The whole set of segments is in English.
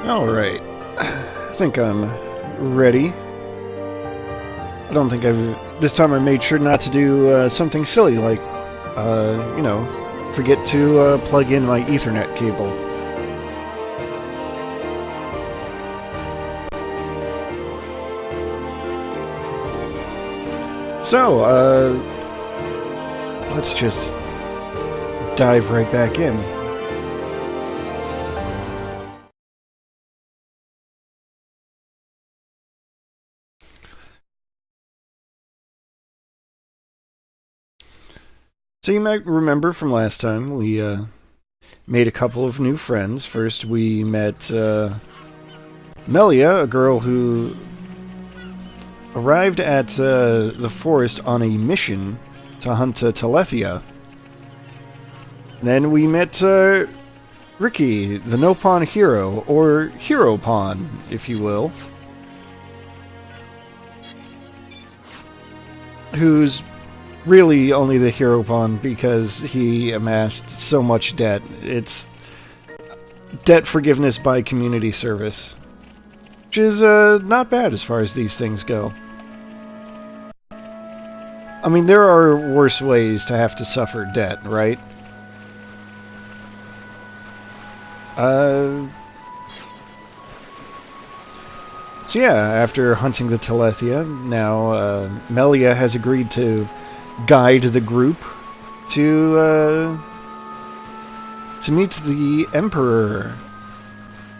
Alright. I think I'm ready. I don't think this time I made sure not to do something silly like, you know, forget to plug in my Ethernet cable. So, let's just dive right back in. So you might remember from last time, we made a couple of new friends. First we met Melia, a girl who arrived at the forest on a mission to hunt Telethia. Then we met Ricky, the no-pawn hero, or hero pawn, if you will, who's really only the hero pawn because he amassed so much debt. It's debt forgiveness by community service, which is not bad as far as these things go. I mean, there are worse ways to have to suffer debt, right? So yeah, after hunting the Telethia, now Melia has agreed to guide the group to meet the Emperor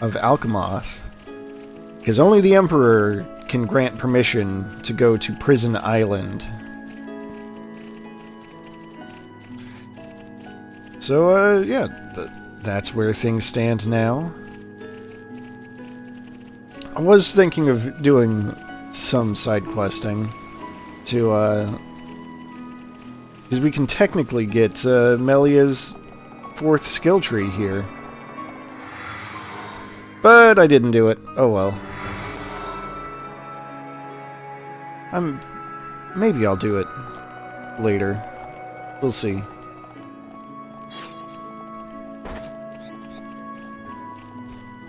of Alchemos, because only the Emperor can grant permission to go to Prison Island. So yeah, that's where things stand now. I was thinking of doing some side questing to because we can technically get Melia's 4th skill tree here. But I didn't do it. Oh well. Maybe I'll do it later. We'll see.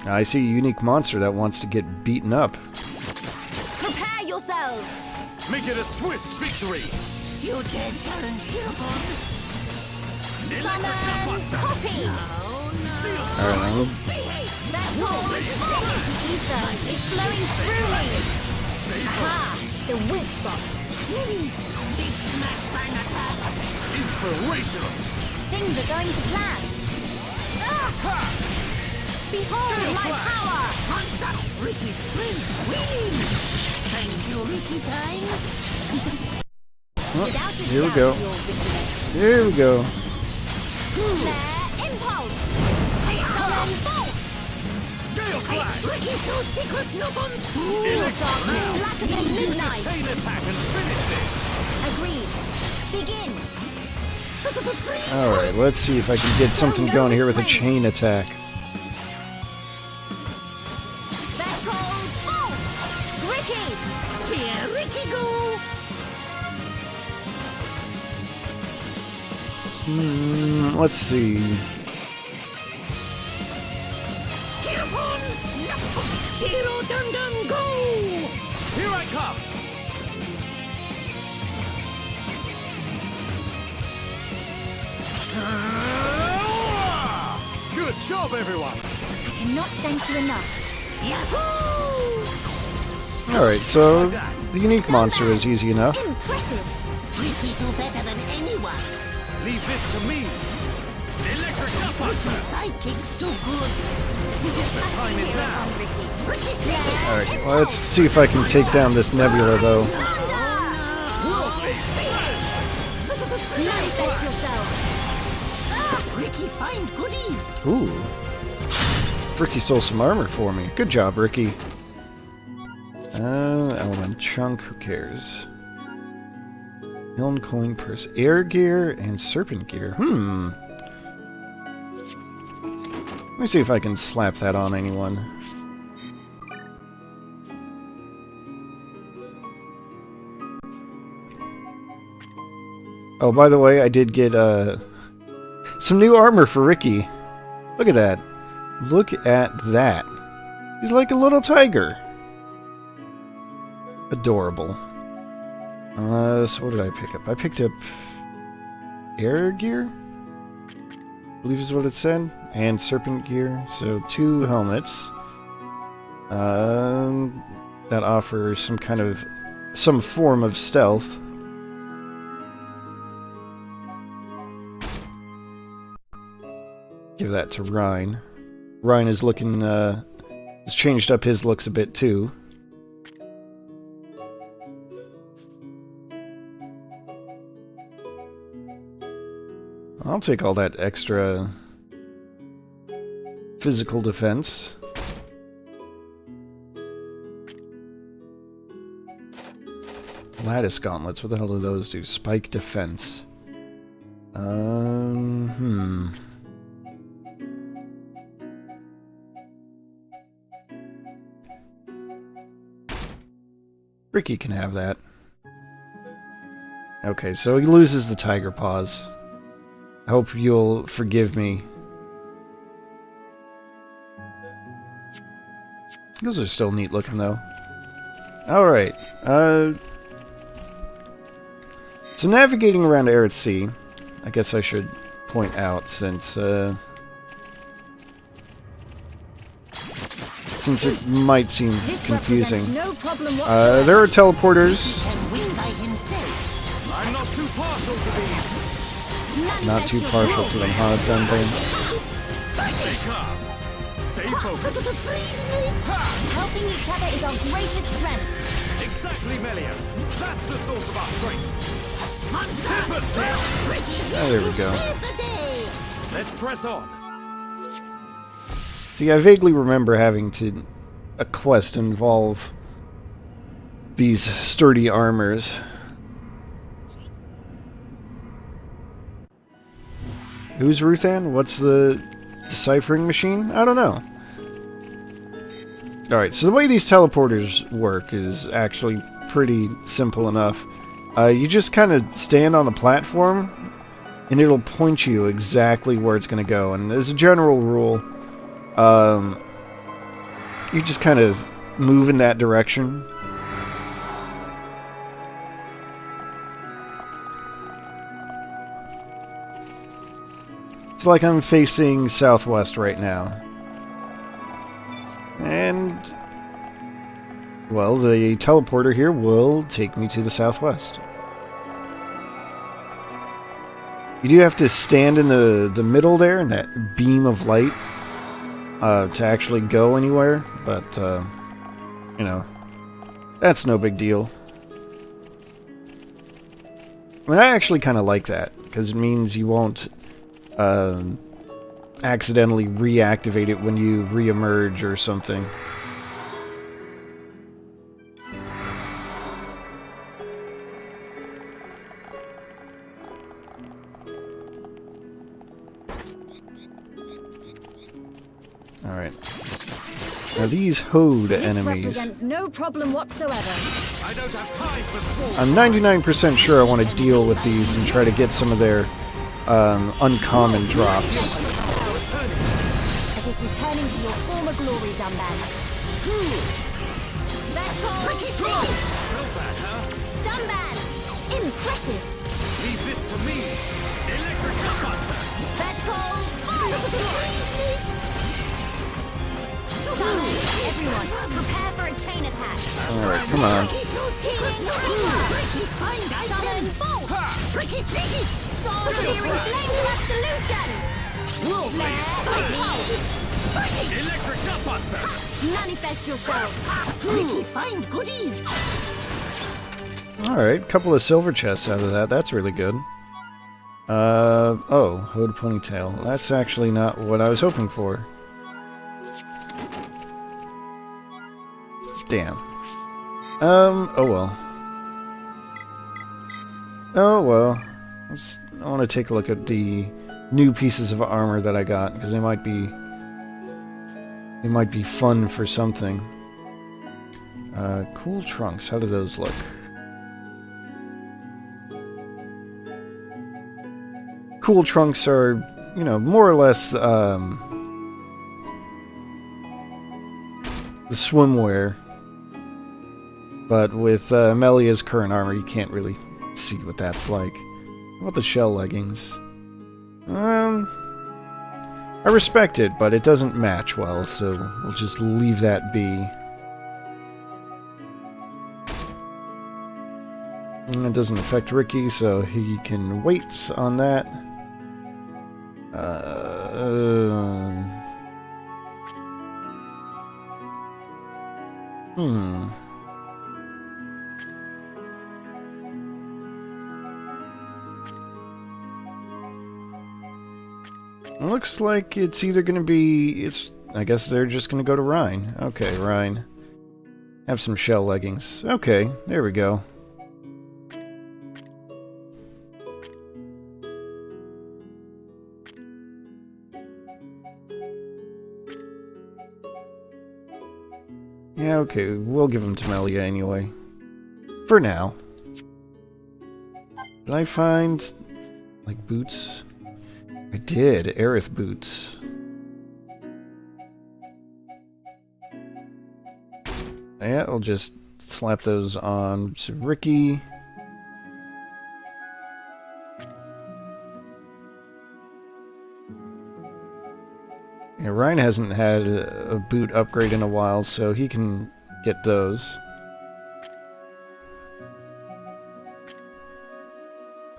I see a unique monster that wants to get beaten up. Prepare yourselves! Make it a swift victory! You dare challenge Heroborn? Summon copy! Alright, That whole ether is flowing through me! Aha! The weak spot! Big smash bang attack! Inspirational! Things are going to plan! Behold my power! Monster! Ricky's sprint! Winning! Thank you, Ricky time! well, here we go. Here we go. Flare impulse! Summon bolt! Gale Slash! Ricky shows secret no bonds! Darkness blackening Use a midnight! chain attack and finish this! Agreed. Begin! Alright, let's see if I can get something going here with a chain attack. Vertical bolt! Ricky! Here Ricky go! Let's see. Heroborn snap! Hero dun dun go! Here I come! Good job, everyone! I cannot thank you enough. Yahoo! Alright, so the unique monster is easy enough. Impressive! Ricky do better than anyone! Leave this to me! Electric Buster! Sidekicks too good! The time is now! Ricky Alright, well, let's see if I can take down this nebula, though. Manifest yourself! Ricky find goodies! Ooh. Ricky stole some armor for me. Good job, Ricky. Element chunk, who cares? Milne coin purse, air gear, and serpent gear. Let me see if I can slap that on anyone. Oh, by the way, I did get some new armor for Ricky. Look at that. Look at that. He's like a little tiger. Adorable. So what did I pick up? I picked up air gear? I believe is what it said. And serpent gear. So 2 helmets. That offer some form of stealth. Give that to Ryan. Ryan is looking, has changed up his looks a bit too. I'll take all that extra physical defense. Lattice gauntlets, what the hell do those do? Spike defense. Ricky can have that. Okay, so he loses the tiger paws. I hope you'll forgive me. Those are still neat looking though. Alright, so navigating around air at sea, I guess I should point out since it might seem confusing. No problem whatsoever. There are teleporters. I'm not too partial to these. Not too partial to them, huh, Dunban? Stay calm. Stay focused. Helping each other is our greatest strength. Exactly, Melia. That's the source of our strength. There we go. Let's press on. See, I vaguely remember having a quest involve these sturdy armors. Who's Ruthann? What's the deciphering machine? I don't know. Alright, so the way these teleporters work is actually pretty simple enough. You just kind of stand on the platform, and it'll point you exactly where it's going to go. And as a general rule, you just kind of move in that direction. It's like I'm facing southwest right now. And, well, the teleporter here will take me to the southwest. You do have to stand in the middle there, in that beam of light, to actually go anywhere, but, you know, that's no big deal. I mean, I actually kind of like that, because it means you won't accidentally reactivate it when you re-emerge or something. Alright. Now these Hode enemies... represents no problem whatsoever. I don't have time for small. I'm 99% sure I want to deal with these and try to get some of their uncommon drops. As if returning to your former glory, Dumban. That's all. Dumban! Impressive! Leave this to me. Electric Gutbuster. That's all. Summon! Everyone, prepare for a chain attack. Alright, come on. Summon Bolt! Star-Searing Flame Absolution! Whirlwind Pulse! Electric Gutbuster. Manifest yourself! Ricky, find goodies. Alright, couple of silver chests out of that. That's really good. Oh, Hode Ponytail. That's actually not what I was hoping for. Damn. Oh well. Oh well. I want to take a look at the new pieces of armor that I got, because they might be fun for something. Cool trunks. How do those look? Cool trunks are, you know, more or less swimwear. But with Melia's current armor, you can't really see what that's like. What about the shell leggings? I respect it, but it doesn't match well, so we'll just leave that be. And it doesn't affect Ricky, so he can wait on that. Looks like it's either going to be... I guess they're just going to go to Rhine. Okay, Rhine. Have some shell leggings. Okay, there we go. Yeah, okay, we'll give them to Melia anyway. For now. Did I find... like, boots? I did. Aerith boots. Yeah, I'll just slap those on to Ricky. Yeah, Ryan hasn't had a boot upgrade in a while, so he can get those.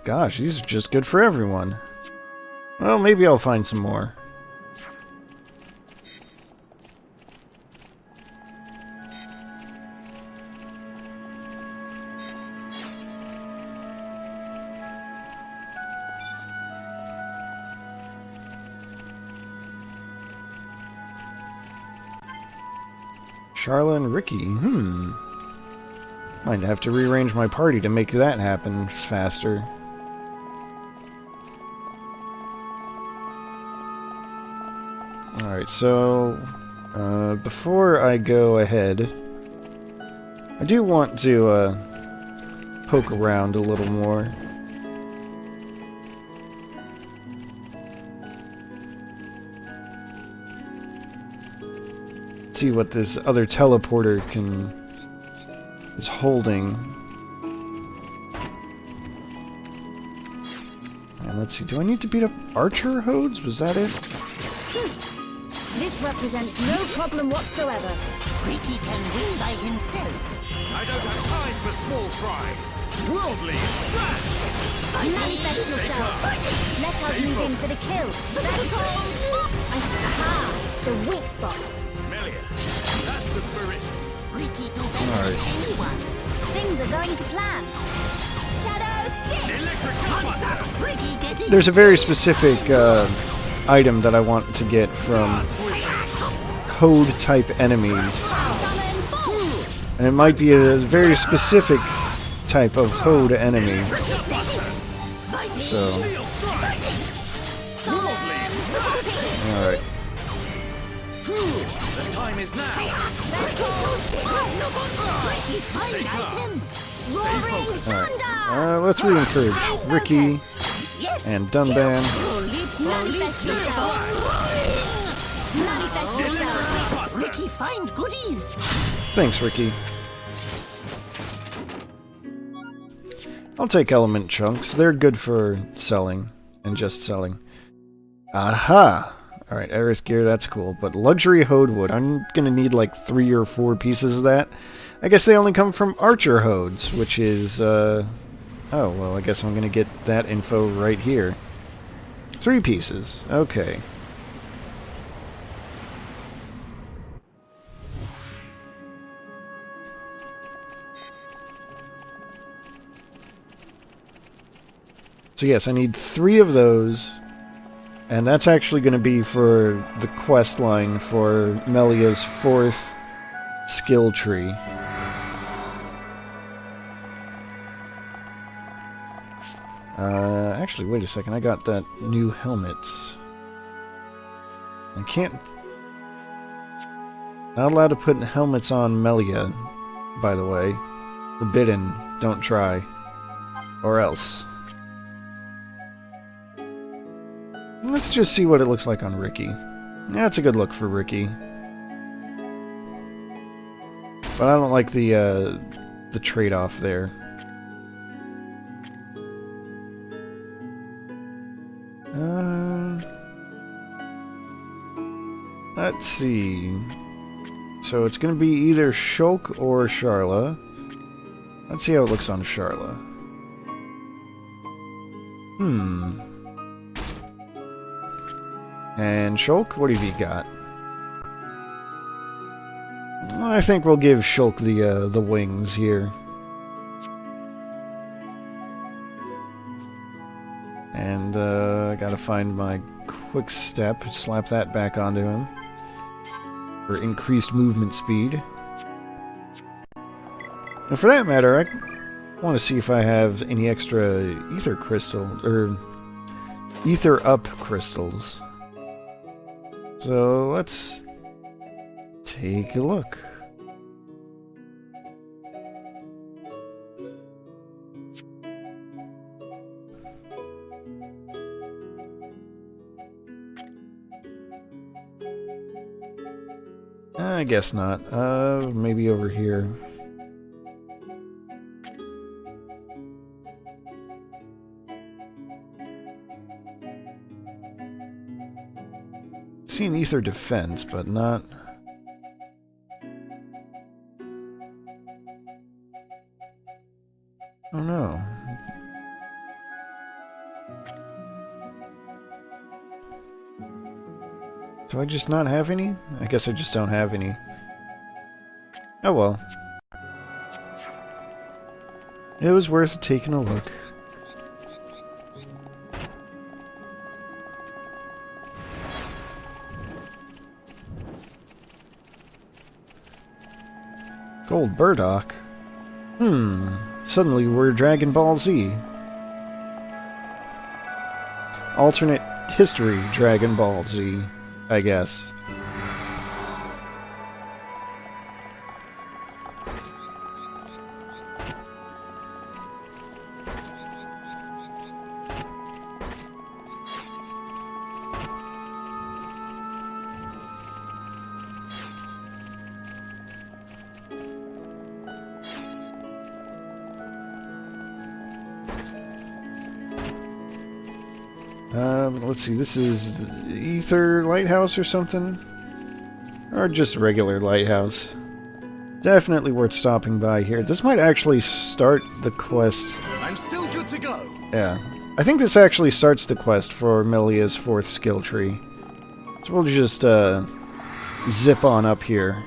Gosh, these are just good for everyone. Well, maybe I'll find some more. Charla and Ricky, Might have to rearrange my party to make that happen faster. Alright, so before I go ahead, I do want to poke around a little more. See what this other teleporter is holding. And let's see, do I need to beat up archer hodes? Was that it? This represents no problem whatsoever. Ricky can win by himself. I don't have time for small fry. Worldly smash! Manifest yourself. Let us move in for the kill. Aha! The weak spot. Melia, that's the spirit. Ricky do better than anyone. Things are going to plan. Shadow stick. Electric Monster! Ricky get it. There's a very specific item that I want to get from Hode-type enemies. Summon force. And it might be a very specific type of Hode enemy. So, alright. The time is now. Ricky find item. Roaring thunder. Let's re-encourage Ricky Yes. and Dunban. Manifest yourself. Manifest yourself. Ricky find goodies. Thanks, Ricky. I'll take element chunks. They're good for selling and just selling. Aha! Alright, Aerith gear, that's cool. But luxury Hode wood, I'm gonna need like 3 or 4 pieces of that. I guess they only come from archer Hodes, which is, oh, well, I guess I'm gonna get that info right here. 3 pieces. Okay. So yes, I need 3 of those, and that's actually going to be for the quest line for Melia's 4th skill tree. Actually, wait a second, I got that new helmet. I can't... Not allowed to put helmets on Melia, by the way. Forbidden, don't try. Or else. Let's just see what it looks like on Ricky. Yeah, it's a good look for Ricky. But I don't like the trade-off there. Let's see. So it's going to be either Shulk or Sharla. Let's see how it looks on Sharla. And Shulk, what have you got? I think we'll give Shulk the wings here. And I gotta find my quick step, slap that back onto him for increased movement speed. And for that matter, I want to see if I have any extra ether crystal or ether up crystals. So let's take a look. I guess not. Maybe over here. See an ether defense, but not... Oh no. Do I just not have any? I guess I just don't have any. Oh well. It was worth taking a look. Gold burdock? Suddenly we're Dragon Ball Z. Alternate history Dragon Ball Z, I guess. Let's see, this is Ether Lighthouse or something? Or just regular lighthouse. Definitely worth stopping by here. This might actually start the quest. I'm still good to go. Yeah. I think this actually starts the quest for Melia's 4th skill tree. So we'll just zip on up here.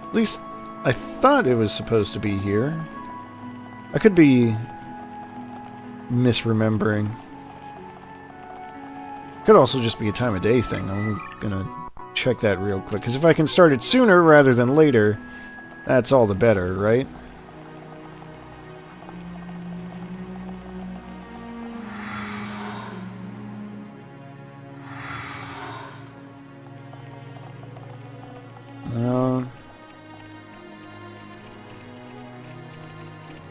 At least, I thought it was supposed to be here. I could be misremembering. Could also just be a time of day thing. I'm gonna check that real quick, because if I can start it sooner rather than later, that's all the better, right?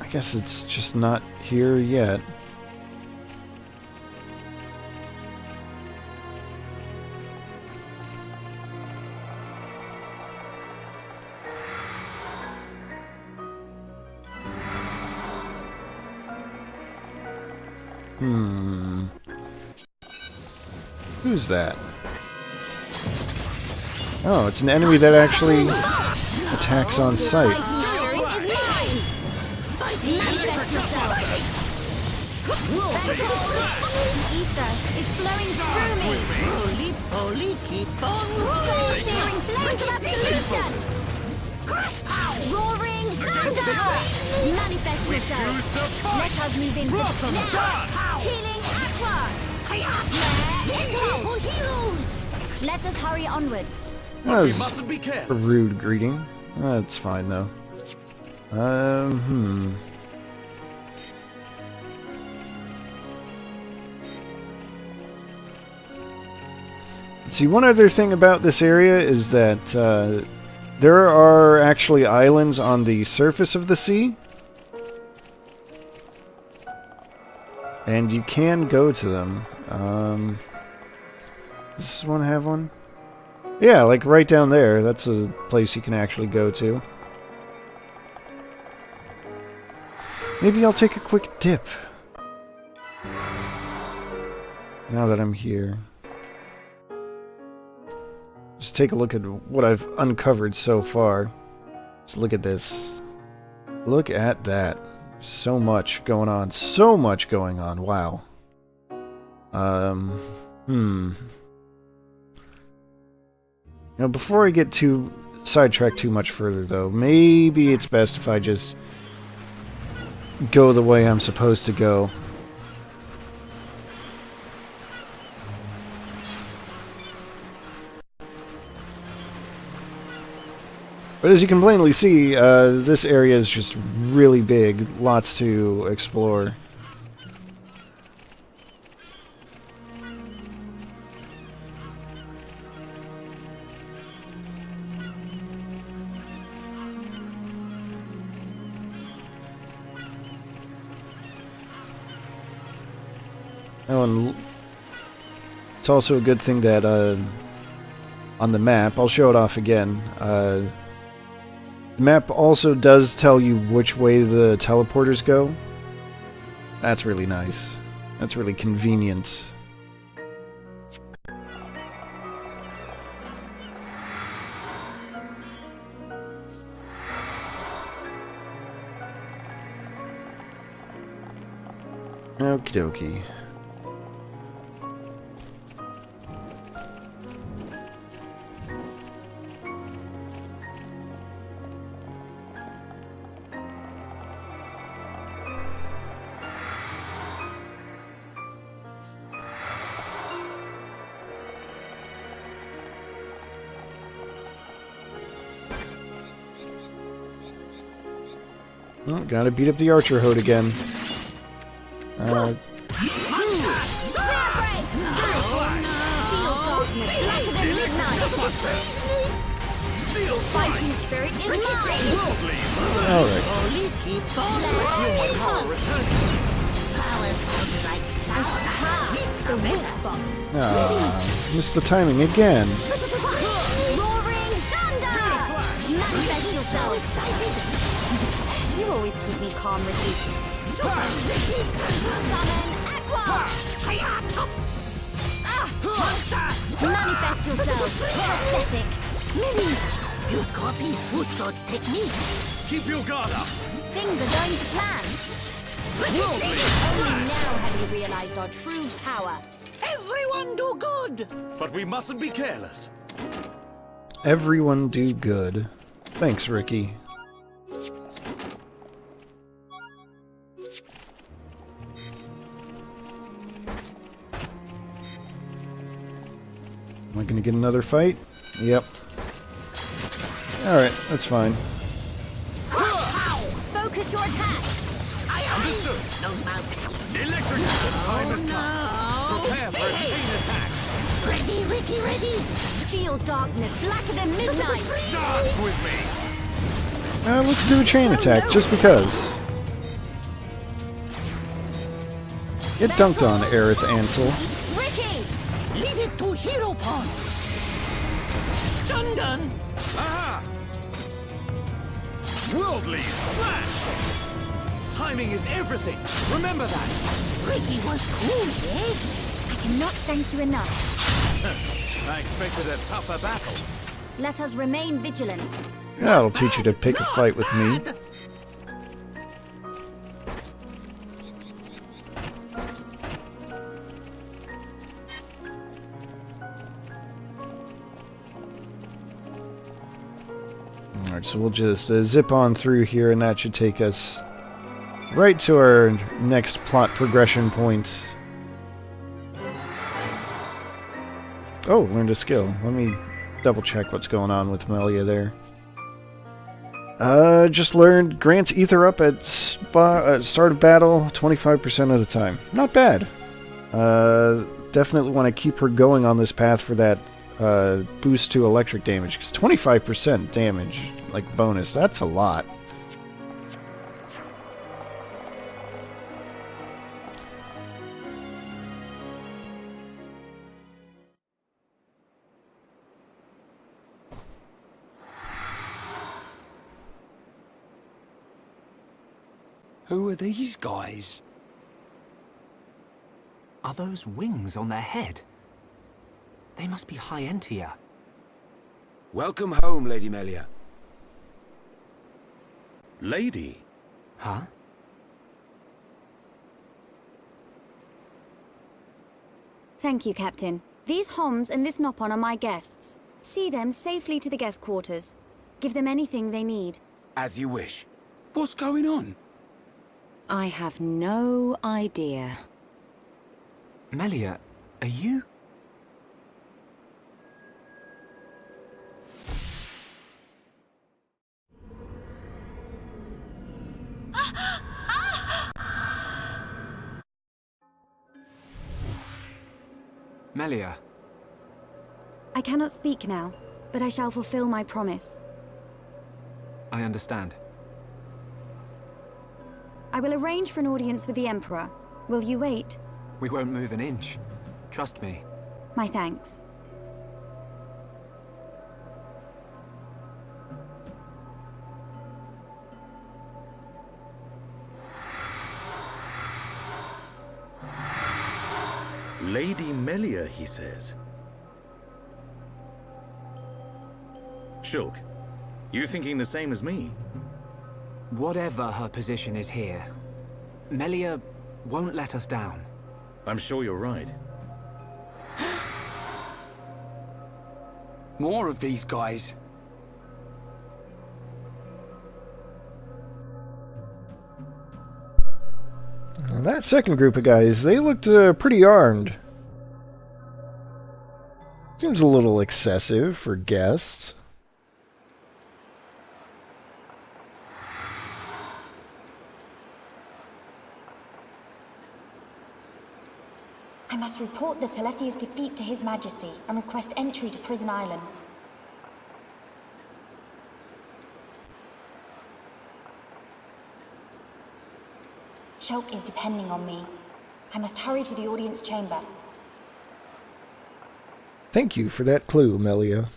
I guess it's just not here yet. Who's that? Oh, it's an enemy that actually attacks on sight. Ether is flowing through me. Soul-searing flames of absolution. Roaring thunder. Manifest yourself. Let us move into healing aqua. Heroes. Let us hurry onwards. That was a rude greeting. That's fine though. See, one other thing about this area is that there are actually islands on the surface of the sea. And you can go to them. Does this one have one? Yeah, like right down there. That's a place you can actually go to. Maybe I'll take a quick dip. Now that I'm here. Just take a look at what I've uncovered so far. Just look at this. Look at that. So much going on. So much going on. Wow. You know, before I get too sidetracked too much further, though, maybe it's best if I just go the way I'm supposed to go. But as you can plainly see, this area is just really big. Lots to explore. Oh, and it's also a good thing that on the map, I'll show it off again, the map also does tell you which way the teleporters go. That's really nice. That's really convenient. Okie dokie. Oh, gotta beat up the archer horde again. Fighting spirit is mine! Alright. The weak spot! Missed the timing again. Roaring thunder! Manifest yourself! You always keep me calm, Ricky. Summon Aqua! Manifest yourself! Pathetic! You copy Fustot's technique. Keep your guard up. Things are going to plan. Only now have you realized our true power. Everyone do good. But we mustn't be careless. Everyone do good. Thanks, Ricky. Am I gonna get another fight? Yep. Alright, that's fine. Focus your attack. Understood. Electric time has come. Prepare for a chain attack. Ready, Ricky, ready. Feel darkness blacker than midnight. Dance with me. Let's do a chain attack, just because. Get dunked on, Aerith Ansel. Ricky! Leave it to Hero Pawn. Done. Aha! Worldly smash! Timing is everything. Remember that. Ricky was cool, yes? I cannot thank you enough. I expected a tougher battle. Let us remain vigilant. That'll teach you to pick a fight with me. Alright, so we'll just zip on through here, and that should take us right to our next plot progression point. Oh, learned a skill. Let me double check what's going on with Melia there. Just learned grants ether up at start of battle 25% of the time. Not bad. Definitely want to keep her going on this path for that boost to electric damage, because 25% damage, like bonus, that's a lot. Who are these guys? Are those wings on their head? They must be Hyentia. Welcome home, Lady Melia. Lady? Huh? Thank you, Captain. These Homs and this Nopon are my guests. See them safely to the guest quarters. Give them anything they need. As you wish. What's going on? I have no idea. Melia, are you? Melia. I cannot speak now, but I shall fulfill my promise. I understand. I will arrange for an audience with the Emperor. Will you wait? We won't move an inch. Trust me. My thanks. Lady Melia, he says. Shulk, you thinking the same as me? Whatever her position is here, Melia won't let us down. I'm sure you're right. More of these guys. Now that second group of guys, they looked pretty armed. Seems a little excessive for guests. I must report the Telethia's defeat to His Majesty and request entry to Prison Island. Shulk is depending on me. I must hurry to the audience chamber. Thank you for that clue, Melia.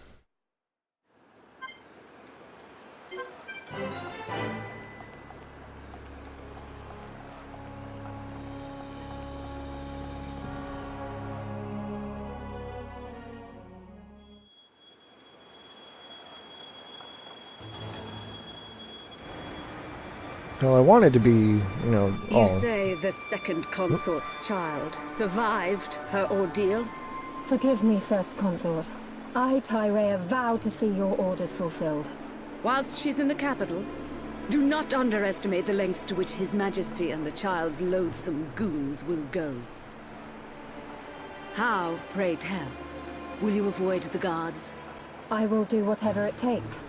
Well, I wanted to be, You all... say the second consort's child survived her ordeal? Forgive me, First Consort. I, Tyrea, vow to see your orders fulfilled. Whilst she's in the capital, do not underestimate the lengths to which His Majesty and the child's loathsome goons will go. How, pray tell, will you avoid the guards? I will do whatever it takes.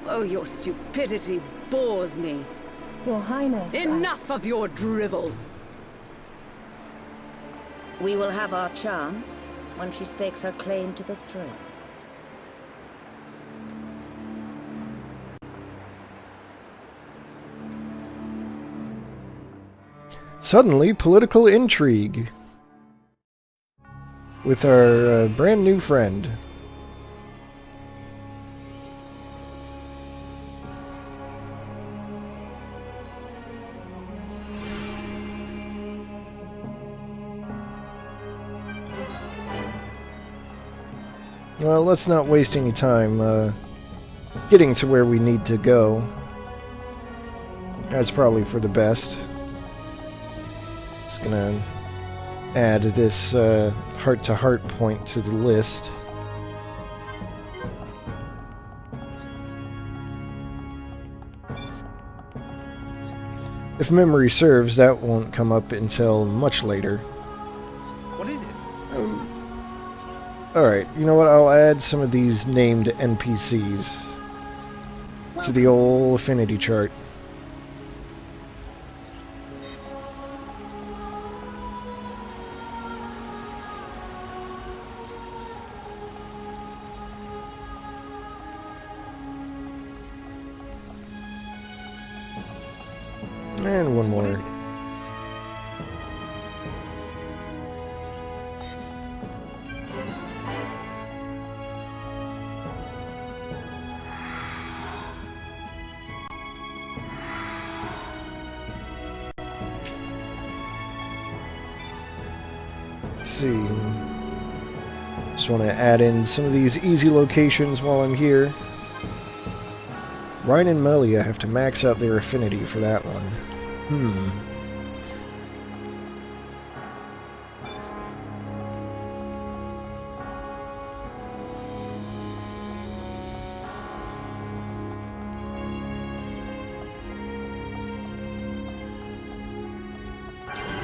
Oh, your stupidity bores me. Your Highness, Enough of your drivel! We will have our chance when she stakes her claim to the throne. Suddenly, political intrigue. With our brand new friend. Well, let's not waste any time getting to where we need to go. That's probably for the best. Just gonna add this heart-to-heart point to the list. If memory serves, that won't come up until much later. What is it? Alright, you know what? I'll add some of these named NPCs to the old affinity chart. And one more. see. Just want to add in some of these easy locations while I'm here. Ryan and Melia have to max out their affinity for that one.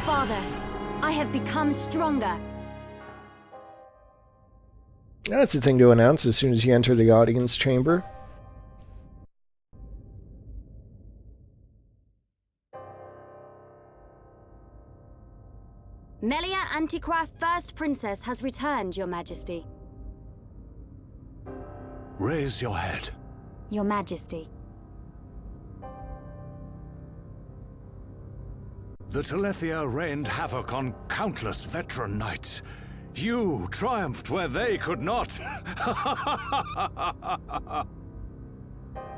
Father, I have become stronger. That's the thing to announce as soon as you enter the audience chamber. Melia Antiqua, First Princess, has returned, Your Majesty. Raise your head. Your Majesty. The Telethia rained havoc on countless veteran knights. You triumphed where they could not.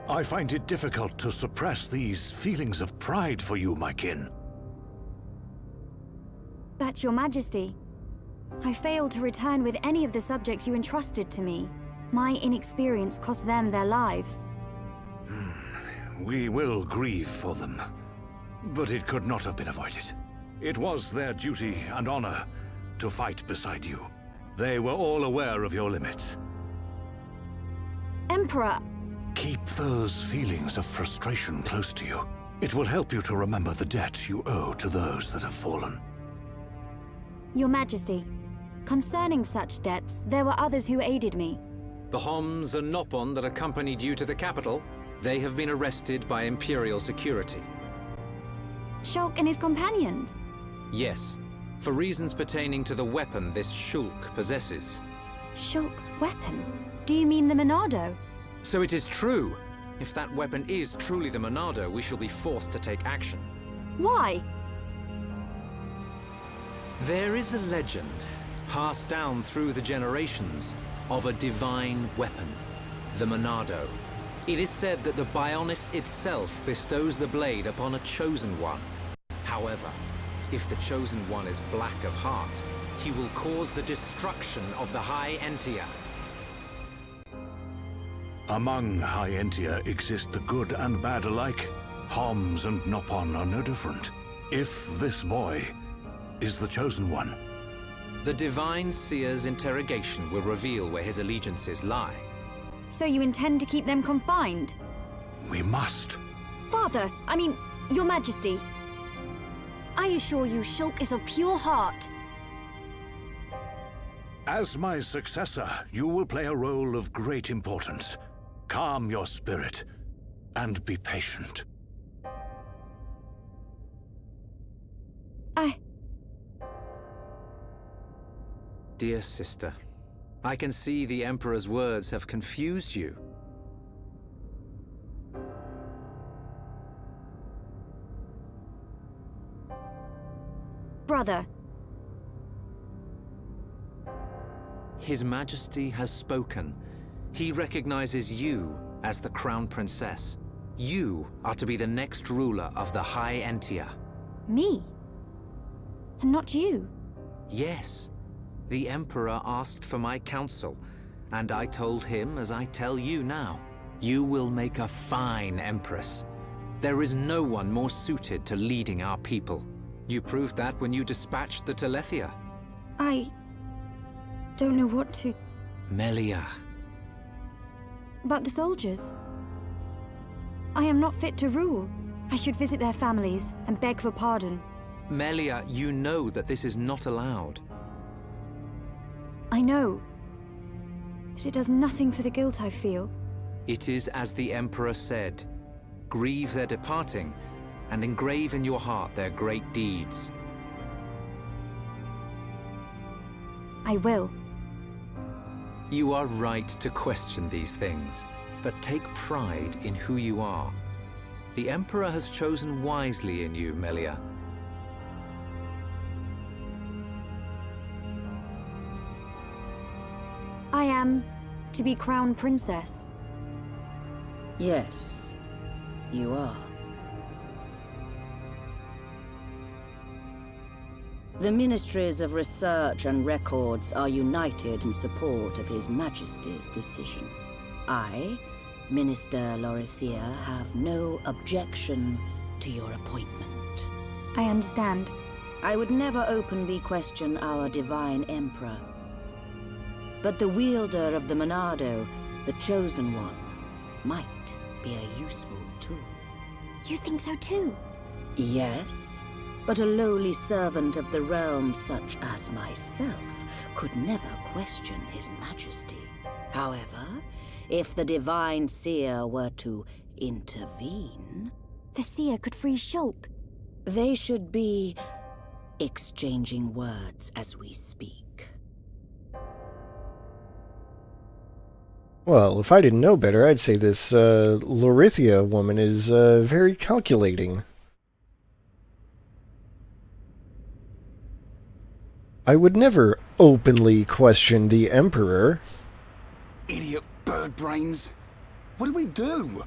I find it difficult to suppress these feelings of pride for you, my kin. But, Your Majesty, I failed to return with any of the subjects you entrusted to me. My inexperience cost them their lives. We will grieve for them, but it could not have been avoided. It was their duty and honor to fight beside you. They were all aware of your limits. Emperor! Keep those feelings of frustration close to you. It will help you to remember the debt you owe to those that have fallen. Your Majesty, concerning such debts, there were others who aided me. The Homs and Nopon that accompanied you to the capital, they have been arrested by Imperial security. Shulk and his companions? Yes, for reasons pertaining to the weapon this Shulk possesses. Shulk's weapon? Do you mean the Monado? So it is true. If that weapon is truly the Monado, we shall be forced to take action. Why? There is a legend, passed down through the generations, of a divine weapon, the Monado. It is said that the Bionis itself bestows the blade upon a chosen one. However, if the chosen one is black of heart, he will cause the destruction of the High Entia. Among High Entia exist the good and bad alike. Homs and Nopon are no different. If this boy is the chosen one, the Divine Seer's interrogation will reveal where his allegiances lie. So you intend to keep them confined? we must. Father, Your Majesty. I assure you, Shulk is of pure heart. As my successor, you will play a role of great importance. Calm your spirit, and be patient. Dear sister, I can see the Emperor's words have confused you. Brother. His Majesty has spoken. He recognizes you as the Crown Princess. You are to be the next ruler of the High Entia. Me? And not you? Yes. The Emperor asked for my counsel, and I told him as I tell you now. You will make a fine Empress. There is no one more suited to leading our people. You proved that when you dispatched the Telethia. I don't know what to... Melia. But the soldiers? I am not fit to rule. I should visit their families and beg for pardon. Melia, you know that this is not allowed. I know. But it does nothing for the guilt I feel. It is as the Emperor said. Grieve their departing, and engrave in your heart their great deeds. I will. You are right to question these things, but take pride in who you are. The Emperor has chosen wisely in you, Melia. I am to be Crown Princess. Yes, you are. The Ministries of Research and Records are united in support of His Majesty's decision. I, Minister Lorithia, have no objection to your appointment. I understand. I would never openly question our Divine Emperor. But the wielder of the Monado, the Chosen One, might be a useful tool. You think so too? Yes, but a lowly servant of the realm such as myself could never question His Majesty. However, if the Divine Seer were to intervene... The Seer could free Shulk. They should be exchanging words as we speak. Well, if I didn't know better, I'd say this Lorithia woman is very calculating. I would never openly question the Emperor. Idiot bird brains. What do we do?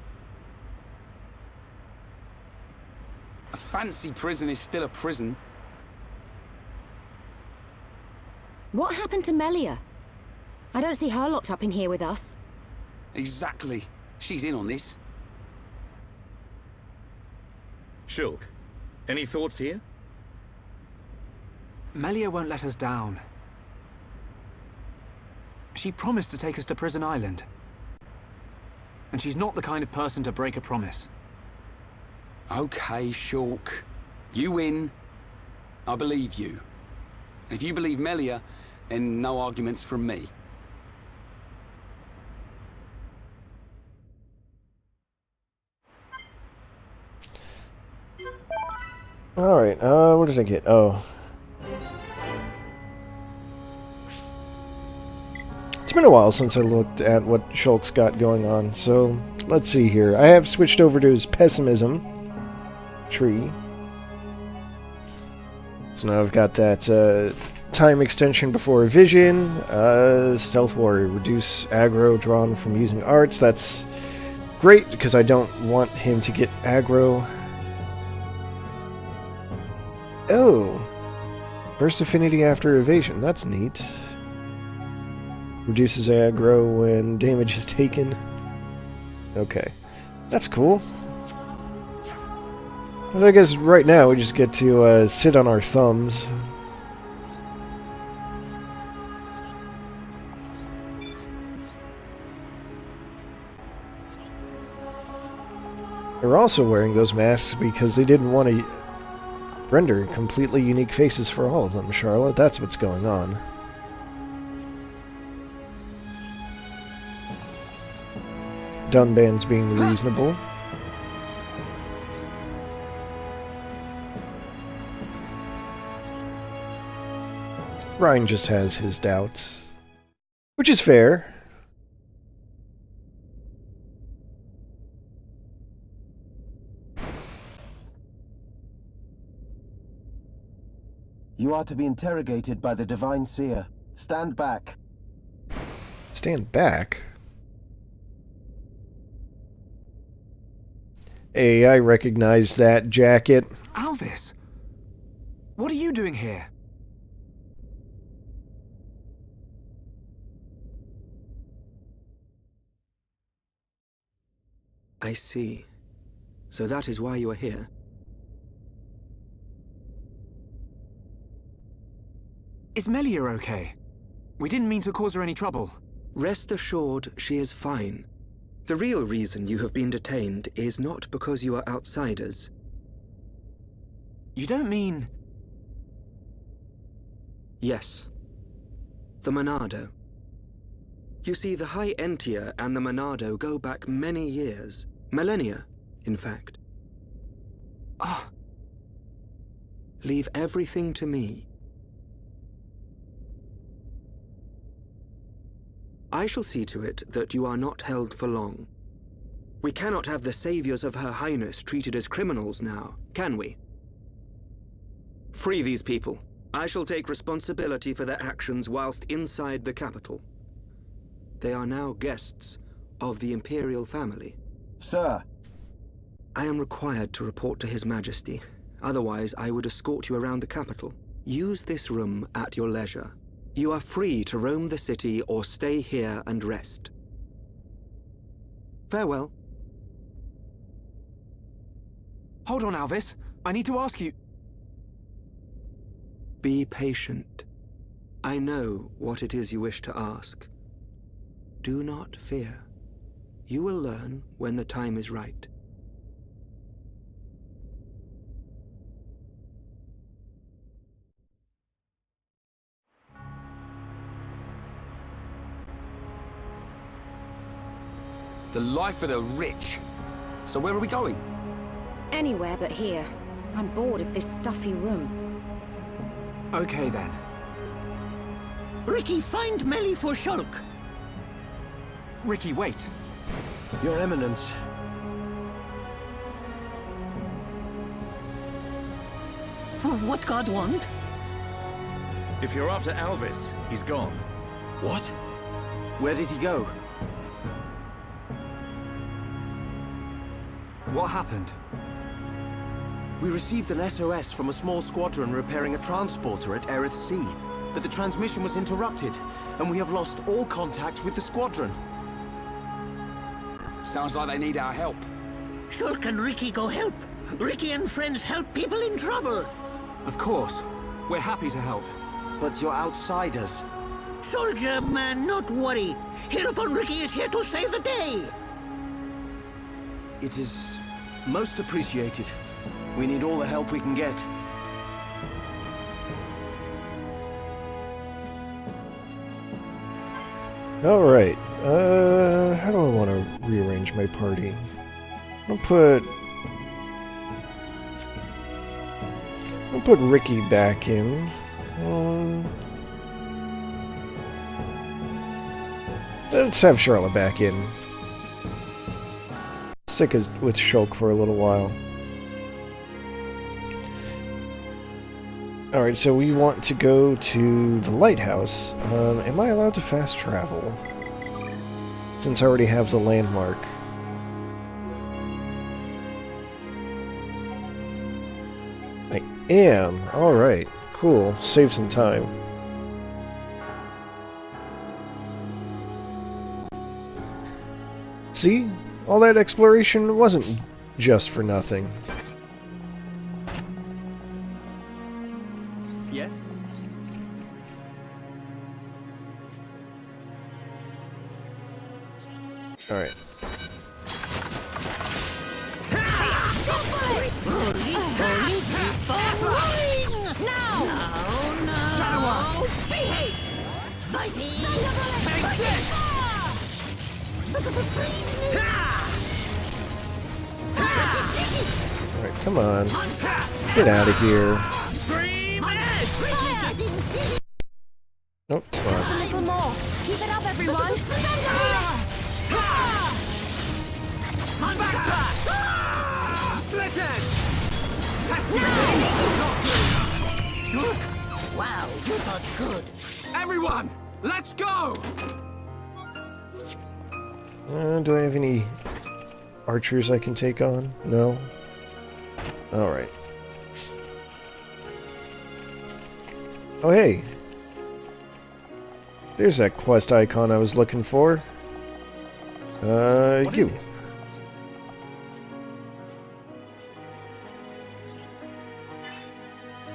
A fancy prison is still a prison. What happened to Melia? I don't see her locked up in here with us. Exactly. She's in on this. Shulk, any thoughts here? Melia won't let us down. She promised to take us to Prison Island. And she's not the kind of person to break a promise. Okay, Shulk. You win. I believe you. And if you believe Melia, then no arguments from me. Alright, what did I get? Oh. It's been a while since I looked at what Shulk's got going on, so let's see here. I have switched over to his pessimism tree. So now I've got that time extension before vision, stealth warrior, reduce aggro drawn from using arts. That's great because I don't want him to get aggro. Oh, burst affinity after evasion. That's neat. Reduces aggro when damage is taken. Okay, that's cool. But I guess right now we just get to sit on our thumbs. They're also wearing those masks because they didn't want to render completely unique faces for all of them, Charlotte. That's what's going on. Dunban's being reasonable. Ryan just has his doubts, which is fair. You are to be interrogated by the Divine Seer. Stand back. Stand back? Hey, I recognize that jacket. Alvis! What are you doing here? I see. So that is why you are here. Is Melia okay? We didn't mean to cause her any trouble. Rest assured, she is fine. The real reason you have been detained is not because you are outsiders. You don't mean... Yes. The Monado. You see, the High Entia and the Monado go back many years. Millennia, in fact. Ah. Leave everything to me. I shall see to it that you are not held for long. We cannot have the saviors of Her Highness treated as criminals now, can we? Free these people. I shall take responsibility for their actions whilst inside the capital. They are now guests of the Imperial family. Sir! I am required to report to His Majesty. Otherwise, I would escort you around the capital. Use this room at your leisure. You are free to roam the city or stay here and rest. Farewell. Hold on, Alvis. I need to ask you... Be patient. I know what it is you wish to ask. Do not fear. You will learn when the time is right. The life of the rich. So where are we going? Anywhere but here. I'm bored of this stuffy room. Okay, then. Ricky, find Melia for Shulk. Ricky, wait. Your Eminence. What God want? If you're after Alvis, he's gone. What? Where did he go? What happened? We received an SOS from a small squadron repairing a transporter at Erith Sea, but the transmission was interrupted, and we have lost all contact with the squadron. Sounds like they need our help. Shulk and Ricky go help. Ricky and friends help people in trouble. Of course. We're happy to help. But you're outsiders. Soldier man, not worry. Hereupon Ricky is here to save the day. It is most appreciated. We need all the help we can get. Alright, how do I want to rearrange my party? I'll put Ricky back in. Let's have Charlotte back in. Stick with Shulk for a little while. Alright, so we want to go to the lighthouse. Am I allowed to fast travel? Since I already have the landmark. I am. Alright, cool. Save some time. See? All that exploration wasn't just for nothing. Yes? Alright. Alright, come on. Get out of here. Nope, come Just a on. little more. Keep it up, everyone. Wow, you dodge good. Everyone, let's go! Do I have any archers I can take on? No? Alright. Oh, hey! There's that quest icon I was looking for. You.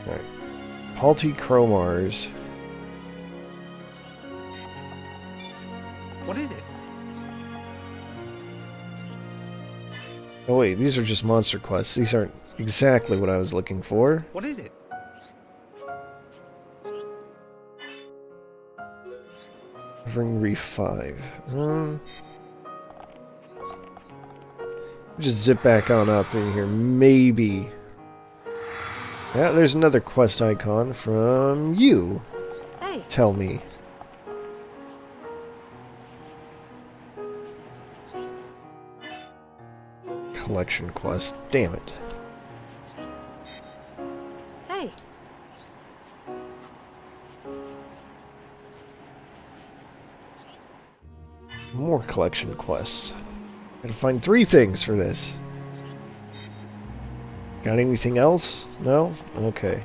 Alright. Halty Chromars. What is it? Oh wait, these are just monster quests. These aren't exactly what I was looking for. What is it? Covering Reef 5. Just zip back on up in here. Maybe. Yeah, there's another quest icon from you. Hey. Tell me. Collection quest. Damn it. Hey. More collection quests. Gotta find 3 things for this. Got anything else? No? Okay.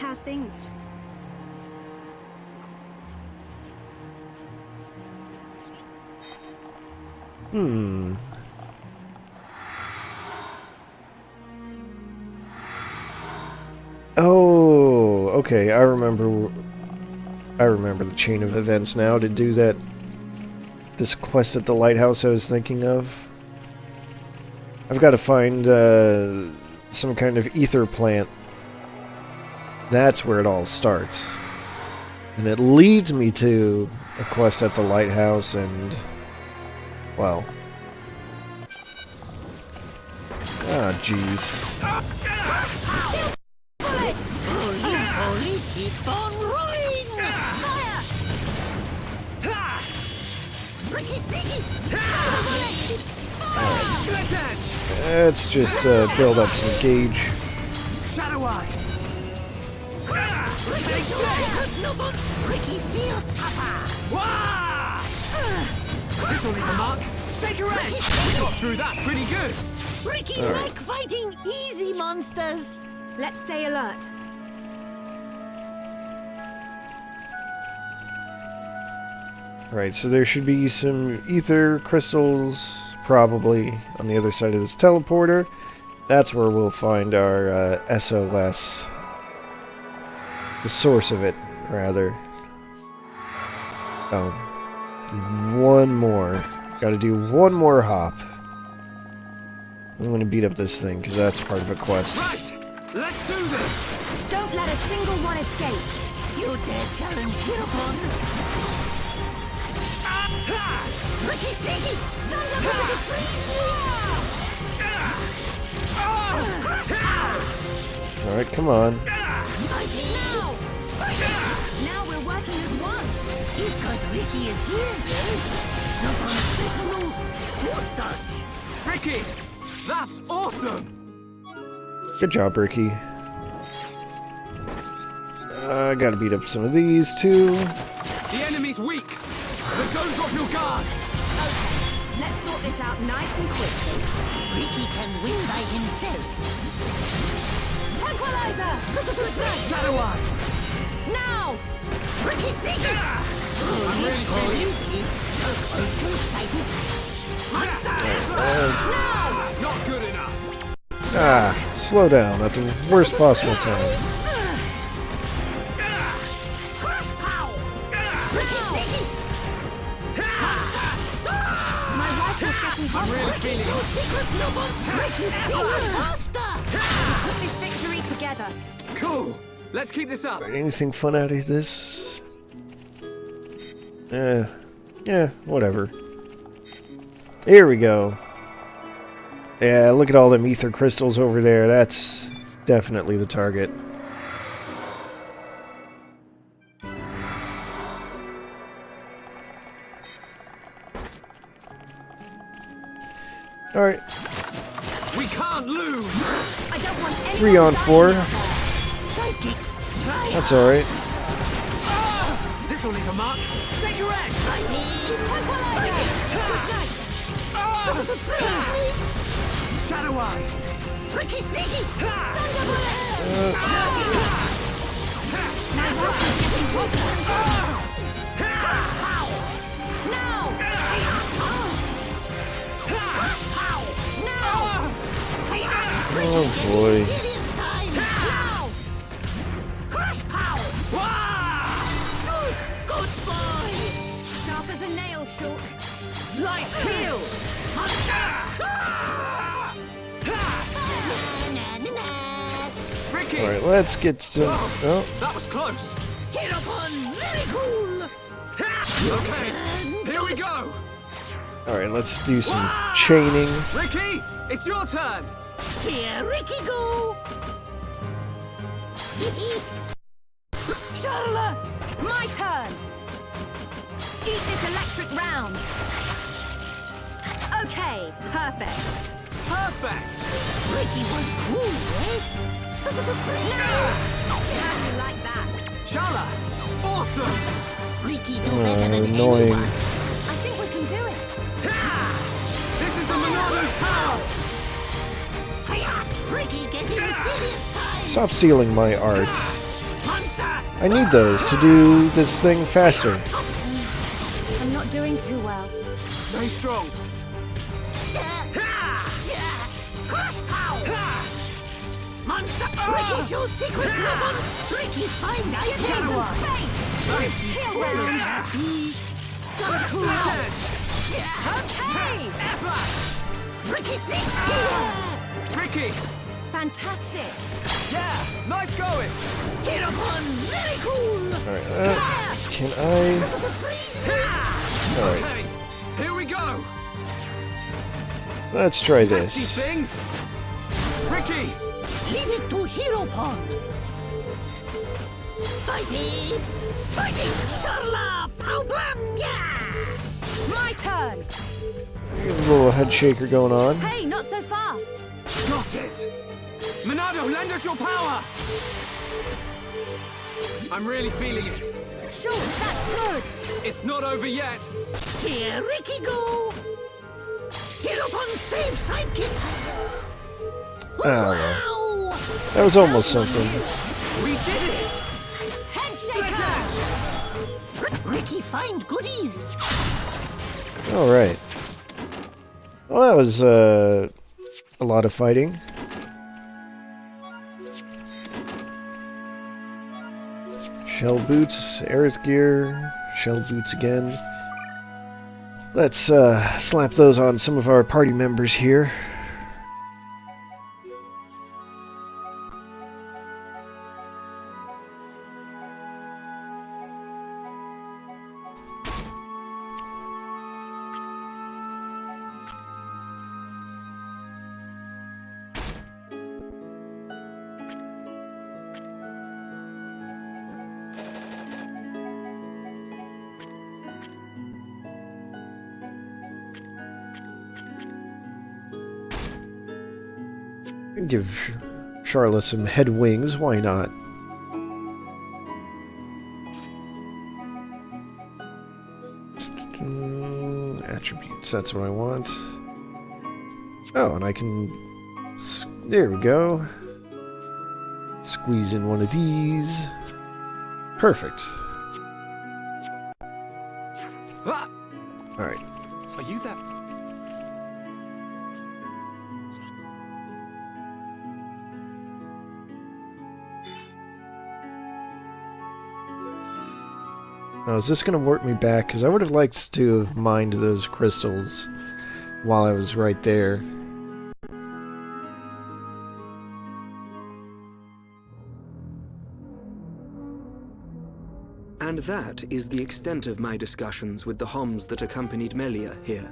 How's things? Oh, okay. I remember the chain of events now to do that. This quest at the lighthouse I was thinking of. I've got to find some kind of ether plant. That's where it all starts. And it leads me to a quest at the lighthouse and... well... ah, jeez. Holy, keep on rolling! Fire! Ricky Sneaky! Let's just build up some gauge. Shadow Eye! Ricky, feel tougher! This'll leave a mark. Shake your edge. We got through that pretty good. Ricky like fighting easy monsters. Let's stay alert. Right, so there should be some ether crystals, probably, on the other side of this teleporter. That's where we'll find our SOS. The source of it, rather. Oh. One more. Gotta do one more hop. I'm gonna beat up this thing, because that's part of a quest. Right! Let's do this! Don't let a single one escape. You dare challenge hereupon? Ricky Sneaky! Thunderbolt freeze! Alright, come on. Now we're working as one. It's because Ricky is here, yes? Not on a special move. Force touch. Ricky! That's awesome! Good job, Ricky. I gotta beat up some of these, too. The enemy's weak, but don't drop your guard! Okay, let's sort this out nice and quickly. Ricky can win by himself. Tranquilizer! Shadow Eye! Now! Ricky Sneaky! I'm really feeling it. So excited. Monster! Now! Not good enough! Ah, slow down at the worst possible time. Crush pow! Ricky Sneaky! My rifle's getting hot. I'm really feeling it. Secret noble! Ricky faster! We took this victory together. Cool! Let's keep this up! Anything fun out of this? Yeah, whatever. Here we go. Yeah, look at all them ether crystals over there. That's definitely the target. Alright. We can't lose! I don't want anyone 3 on 4. Sidekicks! Try That's alright. This'll leave a mark. Shake your edge! Shadow Eye! Ricky Sneaky! My rifle's getting hotter. Now! Oh boy. Now! Crush pow! Shulk! Good boy! Sharp as a nail, Shulk. Life heal! Ricky! Alright, let's get some... oh, That was close! Hereupon, very cool! Okay, here we go! alright, let's do some chaining. Ricky, it's your turn! Here Ricky go! Charlotte! My turn! Eat this electric round. Okay, perfect. Perfect! Ricky was cool, yes? Now! How do you like that? Shala! Awesome! Ricky do better than Annoying. I anyone. think we can do it. This is the Monado's power! Hiya! Ricky getting serious time! Stop stealing my art. I need those to do this thing faster. I'm not doing too well. Stay strong. Crush pow! Monster! Ricky shows secret weapon! Ricky's find item! Heal round. Happy! Okay! Ricky sneaks! Ricky! Fantastic! Yeah! Nice going! Get him on! Very cool! Alright, can I... Alright, Okay, here we go! let's try Nasty this. thing! Ricky! Leave it to Hero Pond! Fighting! Fighting! Sharla! Pow blam! Yeah! My turn! A little head shaker going on. Hey, not so fast! Got it! Monado, lend us your power! I'm really feeling it. Sure, that's good! It's not over yet. Here Ricky go! Hero Pond save sidekick! Oh, well. That was almost something. We did it! Head shaker! Ricky find goodies! Alright. Well, that was a lot of fighting. Shell boots, Aerith gear, shell boots again. Let's slap those on some of our party members here. Give Charla some head wings, why not? Attributes, that's what I want. Oh, and I can... There we go. Squeeze in one of these. Perfect. Alright. Are you that? Now, is this going to warp me back? Because I would have liked to have mined those crystals while I was right there. And that is the extent of my discussions with the Homs that accompanied Melia here.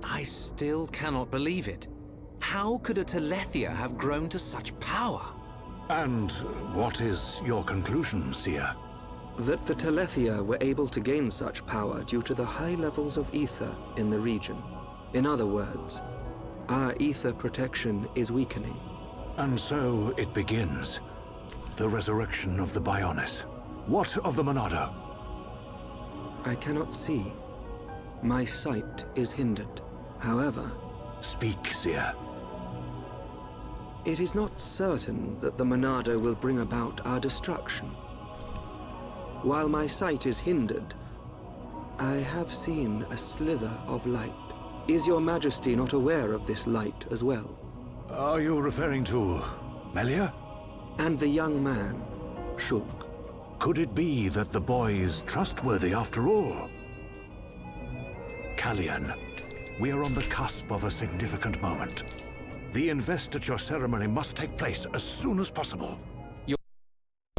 I still cannot believe it. How could a Telethia have grown to such power? And what is your conclusion, Seer? That the Telethia were able to gain such power due to the high levels of ether in the region. In other words, our ether protection is weakening. And so it begins. The resurrection of the Bionis. What of the Monado? I cannot see. My sight is hindered. However... Speak, Seer. It is not certain that the Monado will bring about our destruction. While my sight is hindered, I have seen a slither of light. Is your Majesty not aware of this light as well? Are you referring to Melia? And the young man, Shulk. Could it be that the boy is trustworthy after all? Kallian, we are on the cusp of a significant moment. The investiture ceremony must take place as soon as possible. Your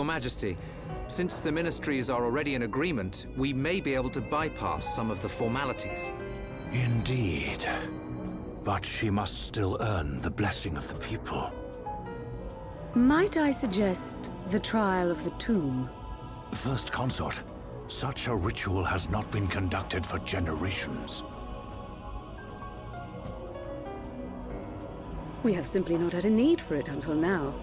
Majesty, since the ministries are already in agreement, we may be able to bypass some of the formalities. Indeed. But she must still earn the blessing of the people. Might I suggest the trial of the tomb? First Consort, such a ritual has not been conducted for generations. We have simply not had a need for it until now.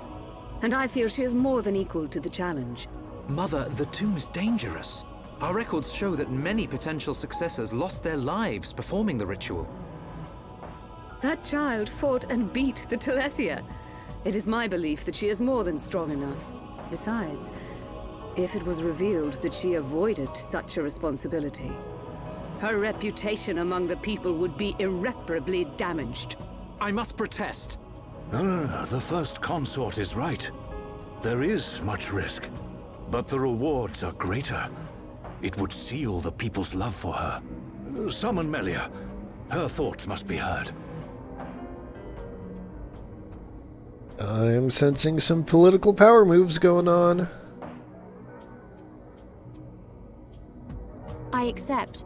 And I feel she is more than equal to the challenge. Mother, the tomb is dangerous. Our records show that many potential successors lost their lives performing the ritual. That child fought and beat the Telethia. It is my belief that she is more than strong enough. Besides, if it was revealed that she avoided such a responsibility, her reputation among the people would be irreparably damaged. I must protest. The first consort is right. There is much risk, but the rewards are greater. It would seal the people's love for her. Summon Melia. Her thoughts must be heard. I'm sensing some political power moves going on. I accept.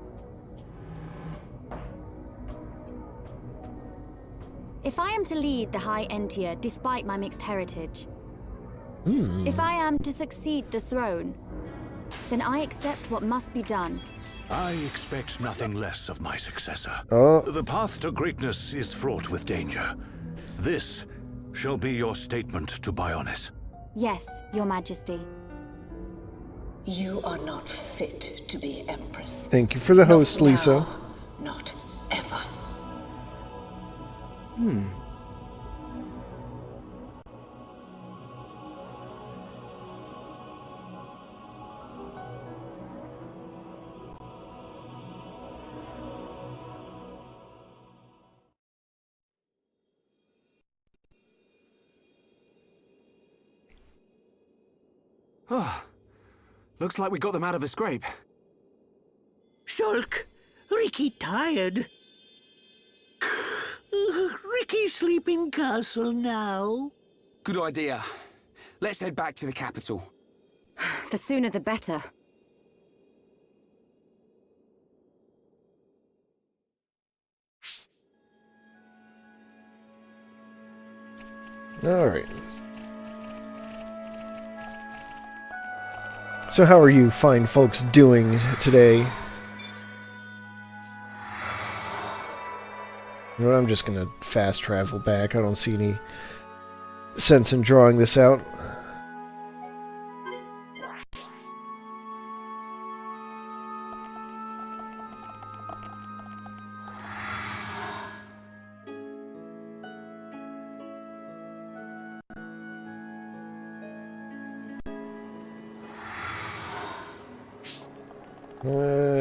If I am to lead the High Entia despite my mixed heritage, if I am to succeed the throne, then I accept what must be done. I expect nothing less of my successor. Oh. The path to greatness is fraught with danger. This shall be your statement to Bionis. Yes, Your Majesty. You are not fit to be Empress. Thank you for the host, Not Lisa. now, not ever. Looks like we got them out of a scrape. Shulk, Ricky tired. Ricky sleep in castle now. Good idea. Let's head back to the capital. The sooner the better. All right. So how are you fine folks doing today? You know what, I'm just gonna fast travel back. I don't see any sense in drawing this out.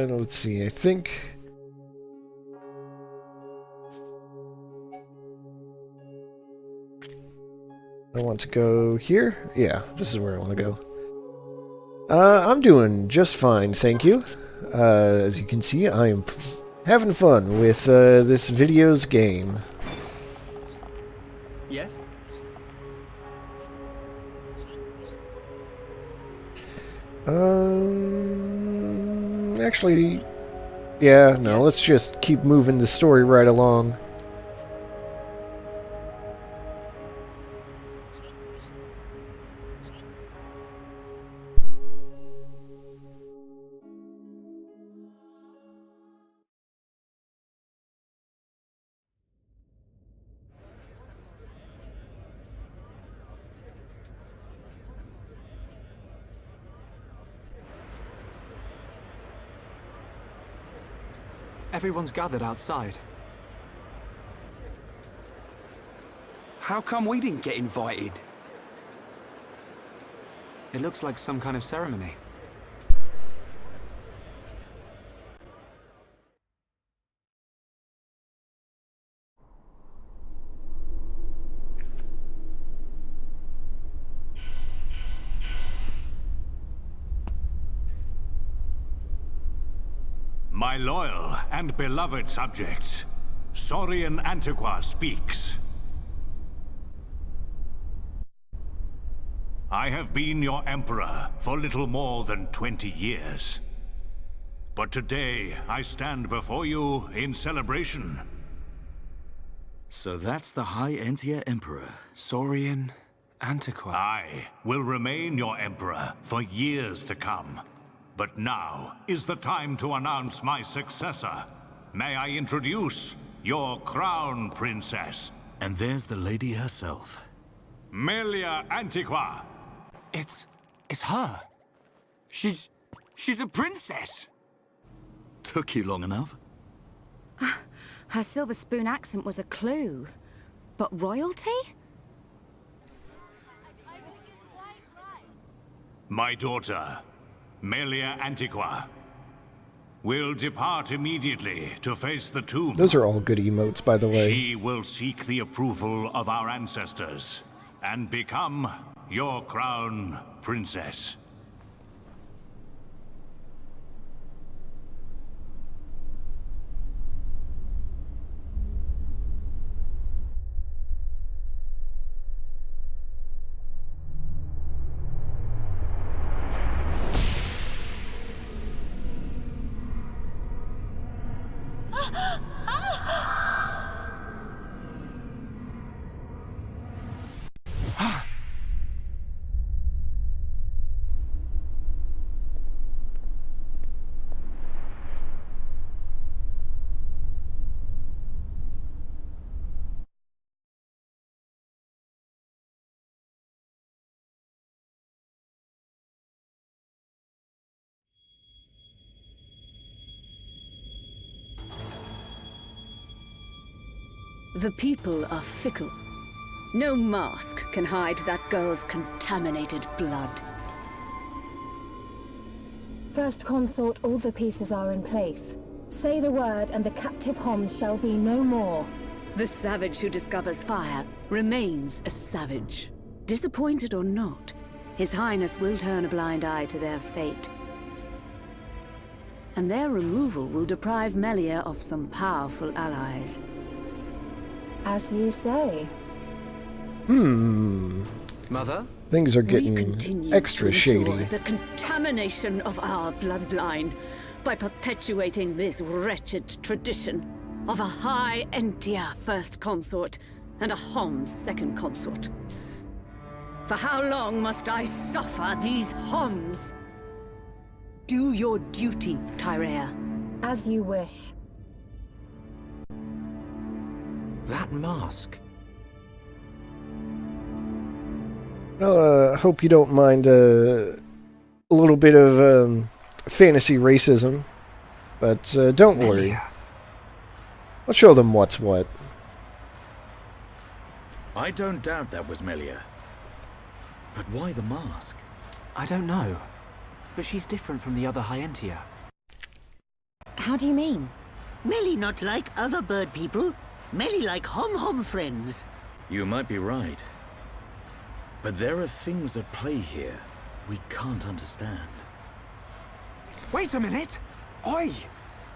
Let's see, I think... I want to go here? Yeah, this is where I want to go. I'm doing just fine, thank you. As you can see, I am having fun with this video's game. Yes? Actually, yeah, no, let's just keep moving the story right along. Everyone's gathered outside. How come we didn't get invited? It looks like some kind of ceremony. My loyal and beloved subjects, Saurian Antiqua speaks. I have been your emperor for little more than 20 years. But today, I stand before you in celebration. So that's the High Entia Emperor. Saurian Antiqua. I will remain your emperor for years to come. But now is the time to announce my successor. May I introduce your crown princess? And there's the lady herself. Melia Antiqua. It's her. She's a princess. Took you long enough? Her silver spoon accent was a clue. But royalty? My daughter, Melia Antiqua, will depart immediately to face the tomb. Those are all good emotes, by the way. She will seek the approval of our ancestors and become your crown princess. The people are fickle. No mask can hide that girl's contaminated blood. First Consort, all the pieces are in place. Say the word and the captive Homs shall be no more. The savage who discovers fire remains a savage. Disappointed or not, His Highness will turn a blind eye to their fate. And their removal will deprive Melia of some powerful allies. As you say. Mother? Things are getting extra shady. The contamination of our bloodline by perpetuating this wretched tradition of a High Entia first consort and a Homs second consort. For how long must I suffer these Homs? Do your duty, Tyrea. As you wish. That mask. Well, I hope you don't mind a little bit of fantasy racism, but don't worry. I'll show them what's what. I don't doubt that was Melia. But why the mask? I don't know. But she's different from the other Hyentia. How do you mean? Melie not like other bird people. Melie like Hom friends. You might be right. But there are things at play here we can't understand. Wait a minute! Oi!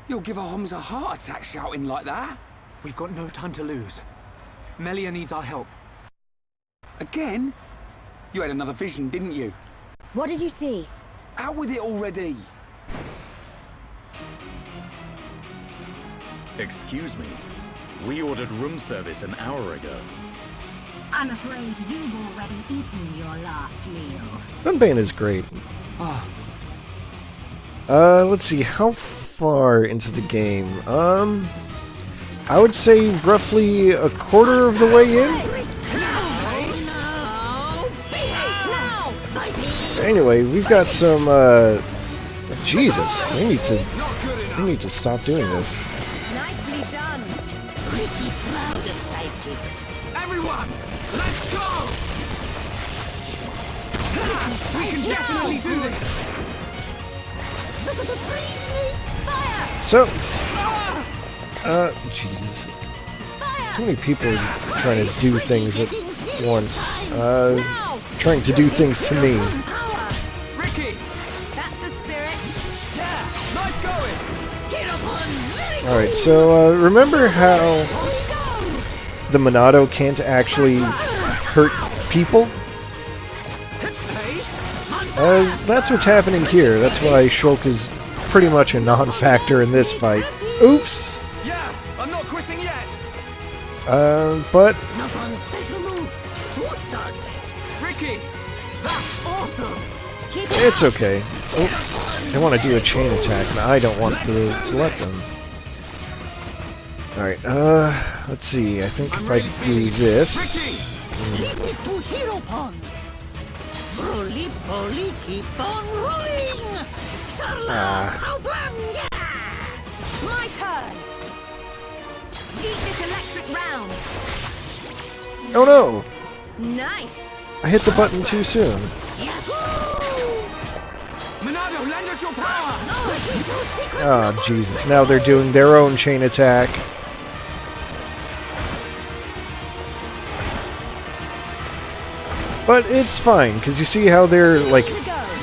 You'll give our Homs a heart attack shouting like that? We've got no time to lose. Melia needs our help. Again? You had another vision, didn't you? What did you see? Out with it already! Excuse me. We ordered room service an hour ago. I'm afraid you've already eaten your last meal. Dunbane is great. Let's see, how far into the game? I would say roughly a quarter of the way in. Anyway, we've got some, Jesus, we need to stop doing this. Nicely done. Pretty proud of sidekick. Everyone, let's go! We can definitely do this. So, Jesus. Too many people trying to do things at once. Trying to do things to me. Ricky! That's the spirit. Yeah, nice going! Get up on. Alright, so remember how the Monado can't actually hurt people? That's what's happening here. That's why Shulk is pretty much a non-factor in this fight. Oops! Yeah, I'm not quitting yet! But... Not on special move. Who's that? Ricky! That's awesome! it's okay. Oh, they want to do a chain attack, and I don't want to let them. Alright, let's see. I think if I do this... Leave it to Hero Pond. Roly poly, keep on rolling! Yeah! My turn! Eat this electric round! Oh no! Nice! I hit the button too soon. Yahoo! Monado, lend us your power! Oh, Jesus. Now they're doing their own chain attack. But it's fine, because you see how they're like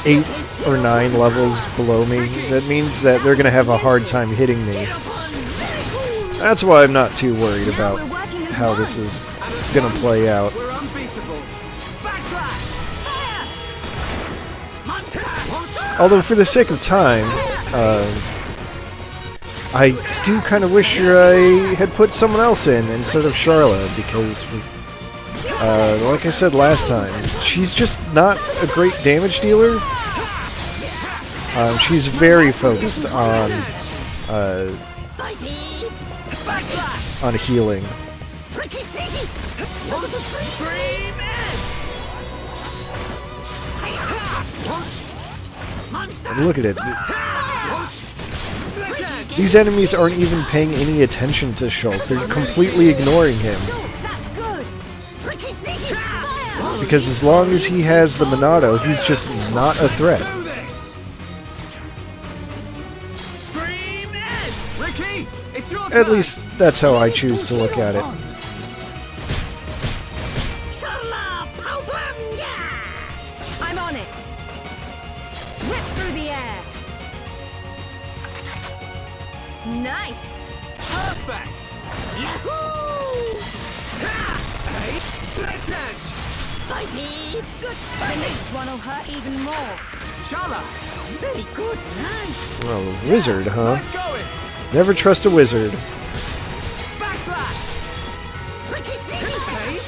8 or 9 levels below me? That means that they're going to have a hard time hitting me. That's why I'm not too worried about how this is going to play out. Although, for the sake of time, I do kind of wish I had put someone else in instead of Charlotte, because, like I said last time, she's just not a great damage dealer. She's very focused on healing. Look at it. These enemies aren't even paying any attention to Shulk. They're completely ignoring him. Because as long as he has the Monado, he's just not a threat. At least, that's how I choose to look at it. I'm on it. Rip through the air. Nice. Perfect. Yahoo! Hey, split edge. Fighty. Good. The next one will hurt even more. Chala. Very good. Nice. Oh, a wizard, huh? Nice going. Never trust a wizard. Backslash. Ricky Sneaky. Hey.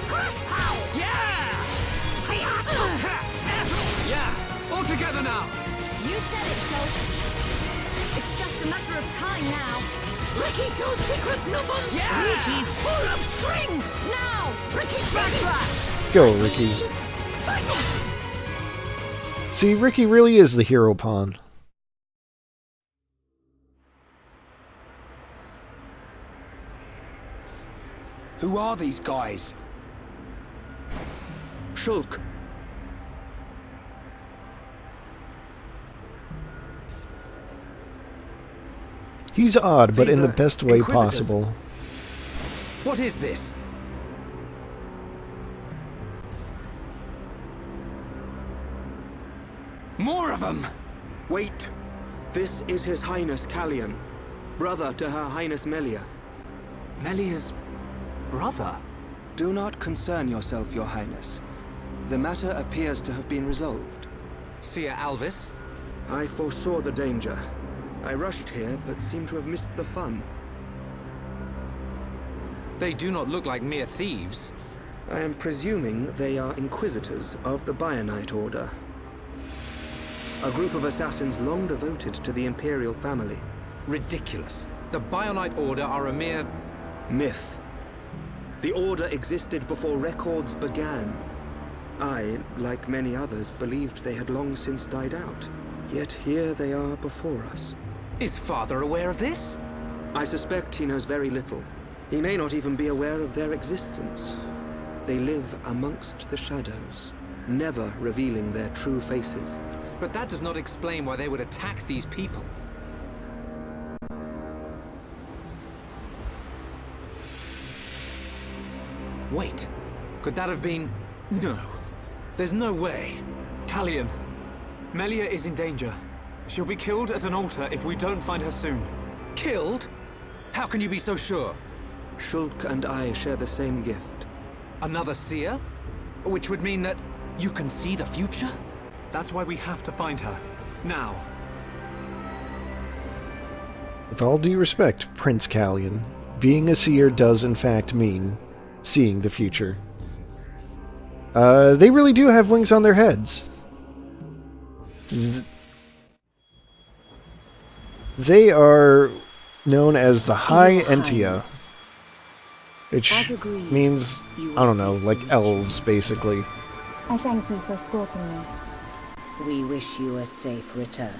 Cross power. Yeah. Yeah. All together now. You said it, Joe. It's just a matter of time now. Ricky shows secret noble. Yeah. Ricky full of strings. Now. Ricky backslash. Go, Ricky. See, Ricky really is the hero pawn. Who are these guys? Shulk. He's odd, but These in the are best way Inquisitors. possible. What is this? More of them! Wait. This is His Highness Callian, brother to Her Highness Melia. Melia's brother? Do not concern yourself, Your Highness. The matter appears to have been resolved. Seer Alvis? I foresaw the danger. I rushed here, but seem to have missed the fun. They do not look like mere thieves. I am presuming they are Inquisitors of the Bionite Order. A group of assassins long devoted to the Imperial family. Ridiculous. The Bionite Order are a mere... myth. The Order existed before records began. I, like many others, believed they had long since died out. Yet here they are before us. Is Father aware of this? I suspect he knows very little. He may not even be aware of their existence. They live amongst the shadows, never revealing their true faces. But that does not explain why they would attack these people. Wait, could that have been... No, there's no way. Callian, Melia is in danger. She'll be killed at an altar if we don't find her soon. Killed? How can you be so sure? Shulk and I share the same gift. Another seer? Which would mean that you can see the future? That's why we have to find her. Now. With all due respect, Prince Callian, being a seer does in fact mean seeing the future. They really do have wings on their heads. They are known as the High Entia, which means, I don't know, like elves, basically. I thank you for escorting me. We wish you a safe return.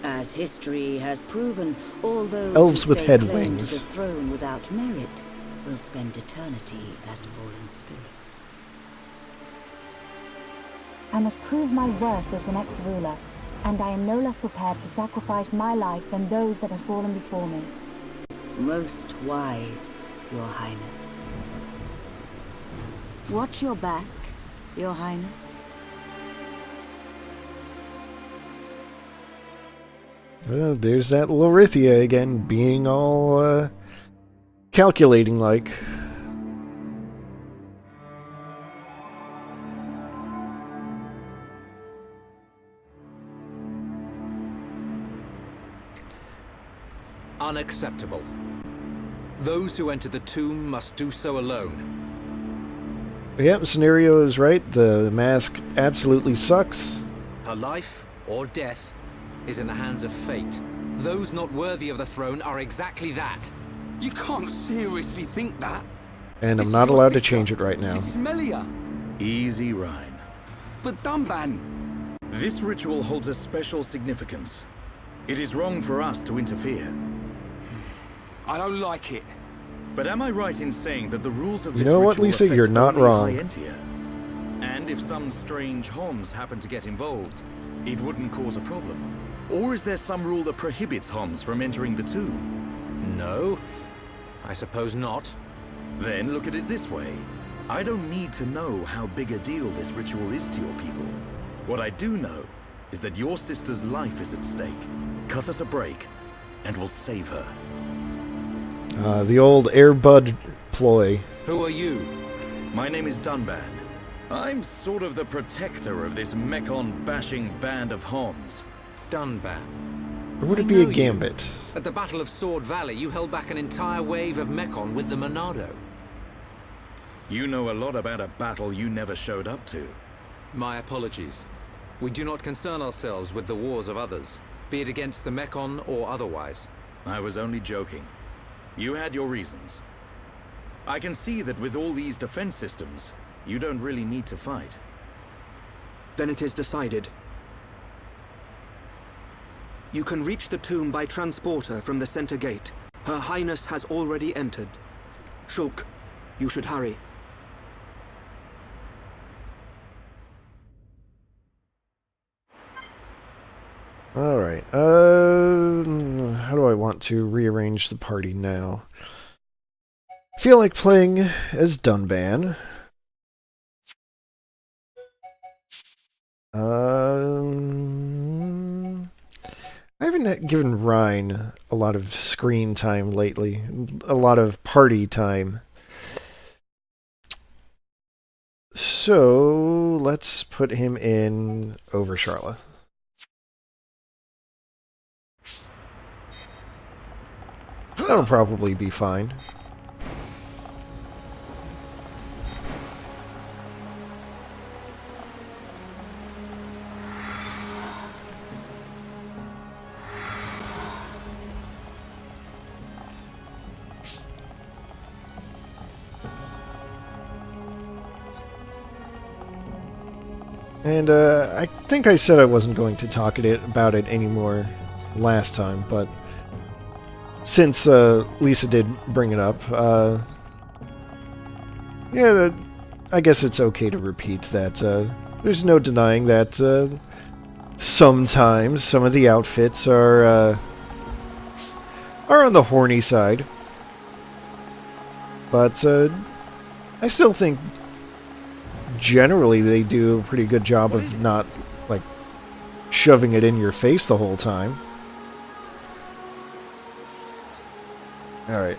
As history has proven, all those Elves who with stay head claim wings. to the throne without merit will spend eternity as fallen spirits. I must prove my worth as the next ruler, and I am no less prepared to sacrifice my life than those that have fallen before me. Most wise, Your Highness. Watch your back, Your Highness. Well, there's that Lorithia again, being all, calculating-like. Unacceptable. Those who enter the tomb must do so alone. Yep, Scenario is right. The mask absolutely sucks. Her life or death is in the hands of fate. Those not worthy of the throne are exactly that. You can't seriously think that. And This I'm is not your allowed to sister. change it right now. This is Melia. Easy, Rhine. But Dunban. This ritual holds a special significance. It is wrong for us to interfere. I don't like it. But am I right in saying that the rules of You this know what, ritual Lisa? affect You're not only wrong. High Entia? And if some strange Homs happen to get involved, it wouldn't cause a problem? Or is there some rule that prohibits Homs from entering the tomb? No, I suppose not. Then look at it this way. I don't need to know how big a deal this ritual is to your people. What I do know is that your sister's life is at stake. Cut us a break, and we'll save her. The old Airbud ploy. Who are you? My name is Dunban. I'm sort of the protector of this Mekon-bashing band of Homs. Dunban. Or would I it be know a you. gambit? At the Battle of Sword Valley, you held back an entire wave of Mekon with the Monado. You know a lot about a battle you never showed up to. My apologies. We do not concern ourselves with the wars of others, be it against the Mekon or otherwise. I was only joking. You had your reasons. I can see that with all these defense systems, you don't really need to fight. Then it is decided. You can reach the tomb by transporter from the center gate. Her Highness has already entered. Shulk, you should hurry. Alright, how do I want to rearrange the party now? I feel like playing as Dunban. I haven't given Rhine a lot of screen time lately, a lot of party time. So, let's put him in over Charla. That'll probably be fine. And I think I said I wasn't going to talk about it anymore last time, but since Lisa did bring it up, yeah, I guess it's okay to repeat that there's no denying that sometimes some of the outfits are on the horny side, but I still think generally they do a pretty good job of not, like, shoving it in your face the whole time. Alright.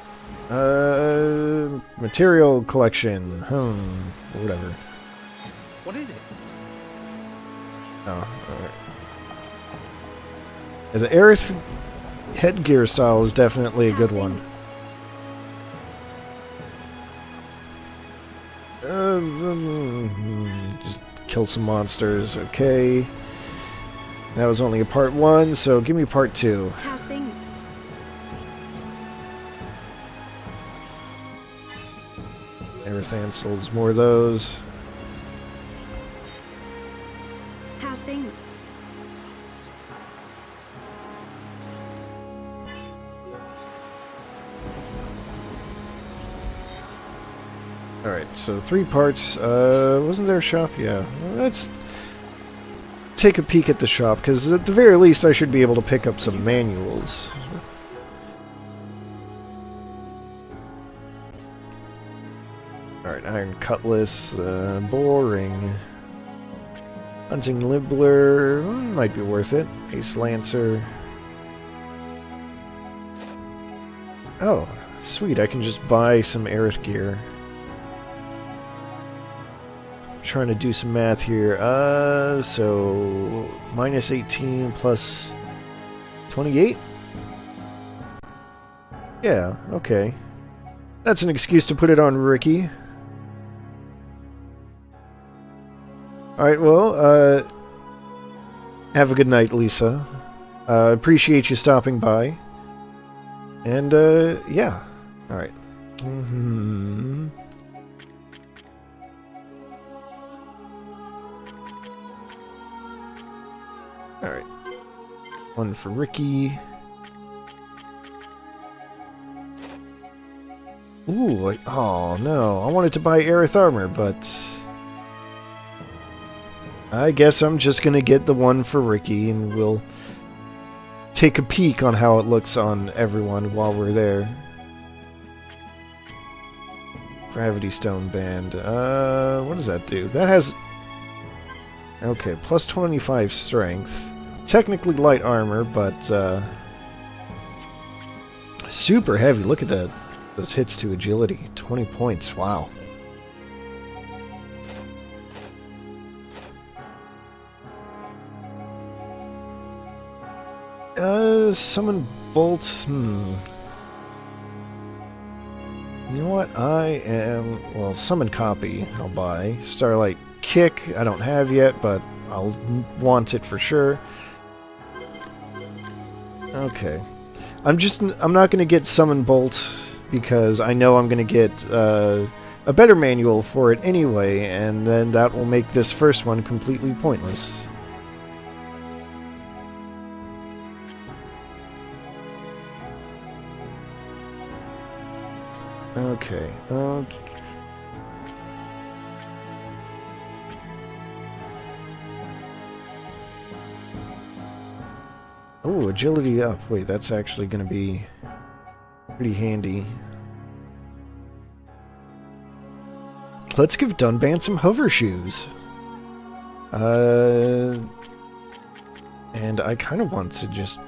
Material collection. Whatever. What is it? Oh, alright. The Aerith headgear style is definitely a good one. Just kill some monsters, okay. That was only a part 1, so give me part 2. How's things? Aerith more of those. How's things? Alright, so 3 parts. Wasn't there a shop? Yeah. Well, that's take a peek at the shop, because at the very least I should be able to pick up some manuals. Alright, Iron Cutlass, boring. Hunting Nibbler, might be worth it. Ace Lancer. Oh, sweet, I can just buy some Aerith gear. I'm trying to do some math here. So minus 18 plus 28? Yeah, okay. That's an excuse to put it on Ricky. Alright, well, have a good night, Lisa. Appreciate you stopping by. And, yeah. Alright. Alright. One for Ricky. Ooh, oh no. I wanted to buy Aerith armor, but I guess I'm just gonna get the one for Ricky, and we'll take a peek on how it looks on everyone while we're there. Gravity Stone Band. What does that do? That has... Okay, plus 25 strength. Technically light armor, but super heavy. Look at that. Those hits to agility. 20 points. Wow. Summon bolts. You know what? Well, summon copy. I'll buy. Starlight Kick. I don't have yet, but I'll want it for sure. Okay. I'm not going to get summon bolt because I know I'm going to get a better manual for it anyway, and then that will make this first one completely pointless. Okay. Oh, agility up. Wait, that's actually going to be pretty handy. Let's give Dunban some hover shoes. And I kind of want to just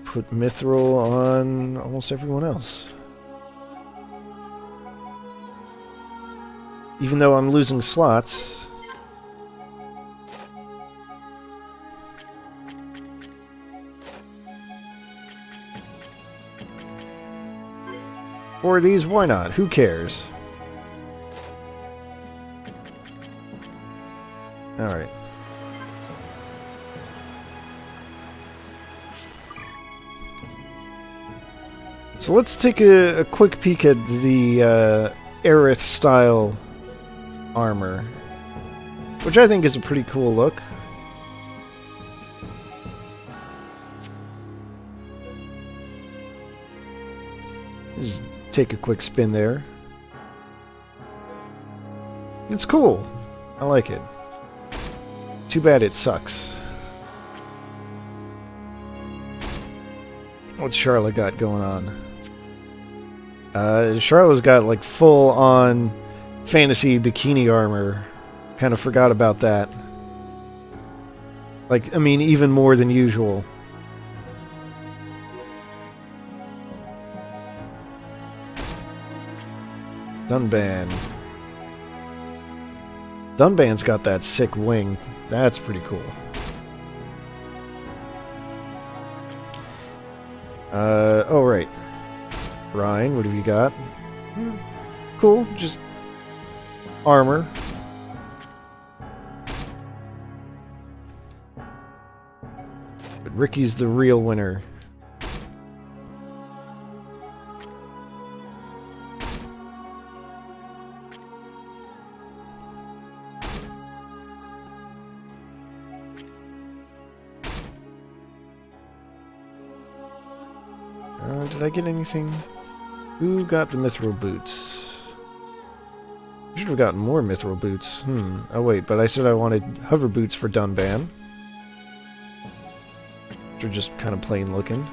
put Mithril on almost everyone else. Even though I'm losing slots. Or these, why not? Who cares? Alright. So let's take a quick peek at the Aerith style armor, which I think is a pretty cool look. Just take a quick spin there. It's cool. I like it. Too bad it sucks. What's Charlotte got going on? Charlotte's got like full-on fantasy bikini armor. Kind of forgot about that. Like, I mean, even more than usual. Dunban. Dunban's got that sick wing. That's pretty cool. Oh, right. Ryan, what have you got? Cool, just armor. But Ricky's the real winner. Did I get anything? Who got the mithril boots? should have gotten more mithril boots. Oh wait, but I said I wanted hover boots for Dunban. Which are just kind of plain looking.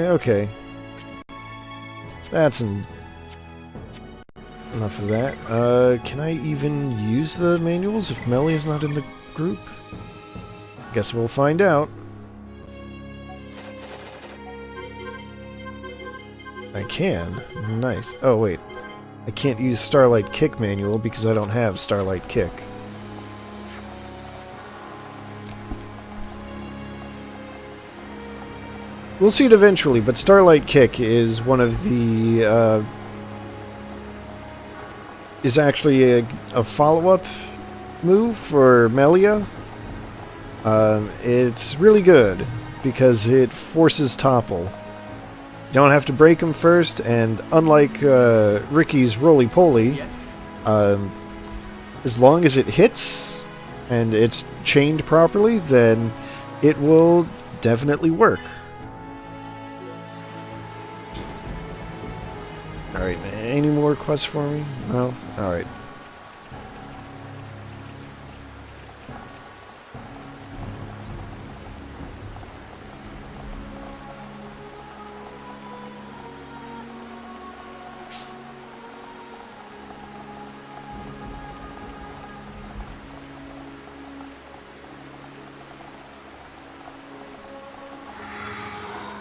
Okay. That's enough of that. Can I even use the manuals if Melia's not in the group? Guess we'll find out. I can. Nice. Oh, wait. I can't use Starlight Kick manual because I don't have Starlight Kick. We'll see it eventually, but Starlight Kick is one of the, is actually a follow-up move for Melia. It's really good, because it forces topple. You don't have to break them first, and unlike Ricky's roly-poly, as long as it hits, and it's chained properly, then it will definitely work. Alright, any more quests for me? No? Alright.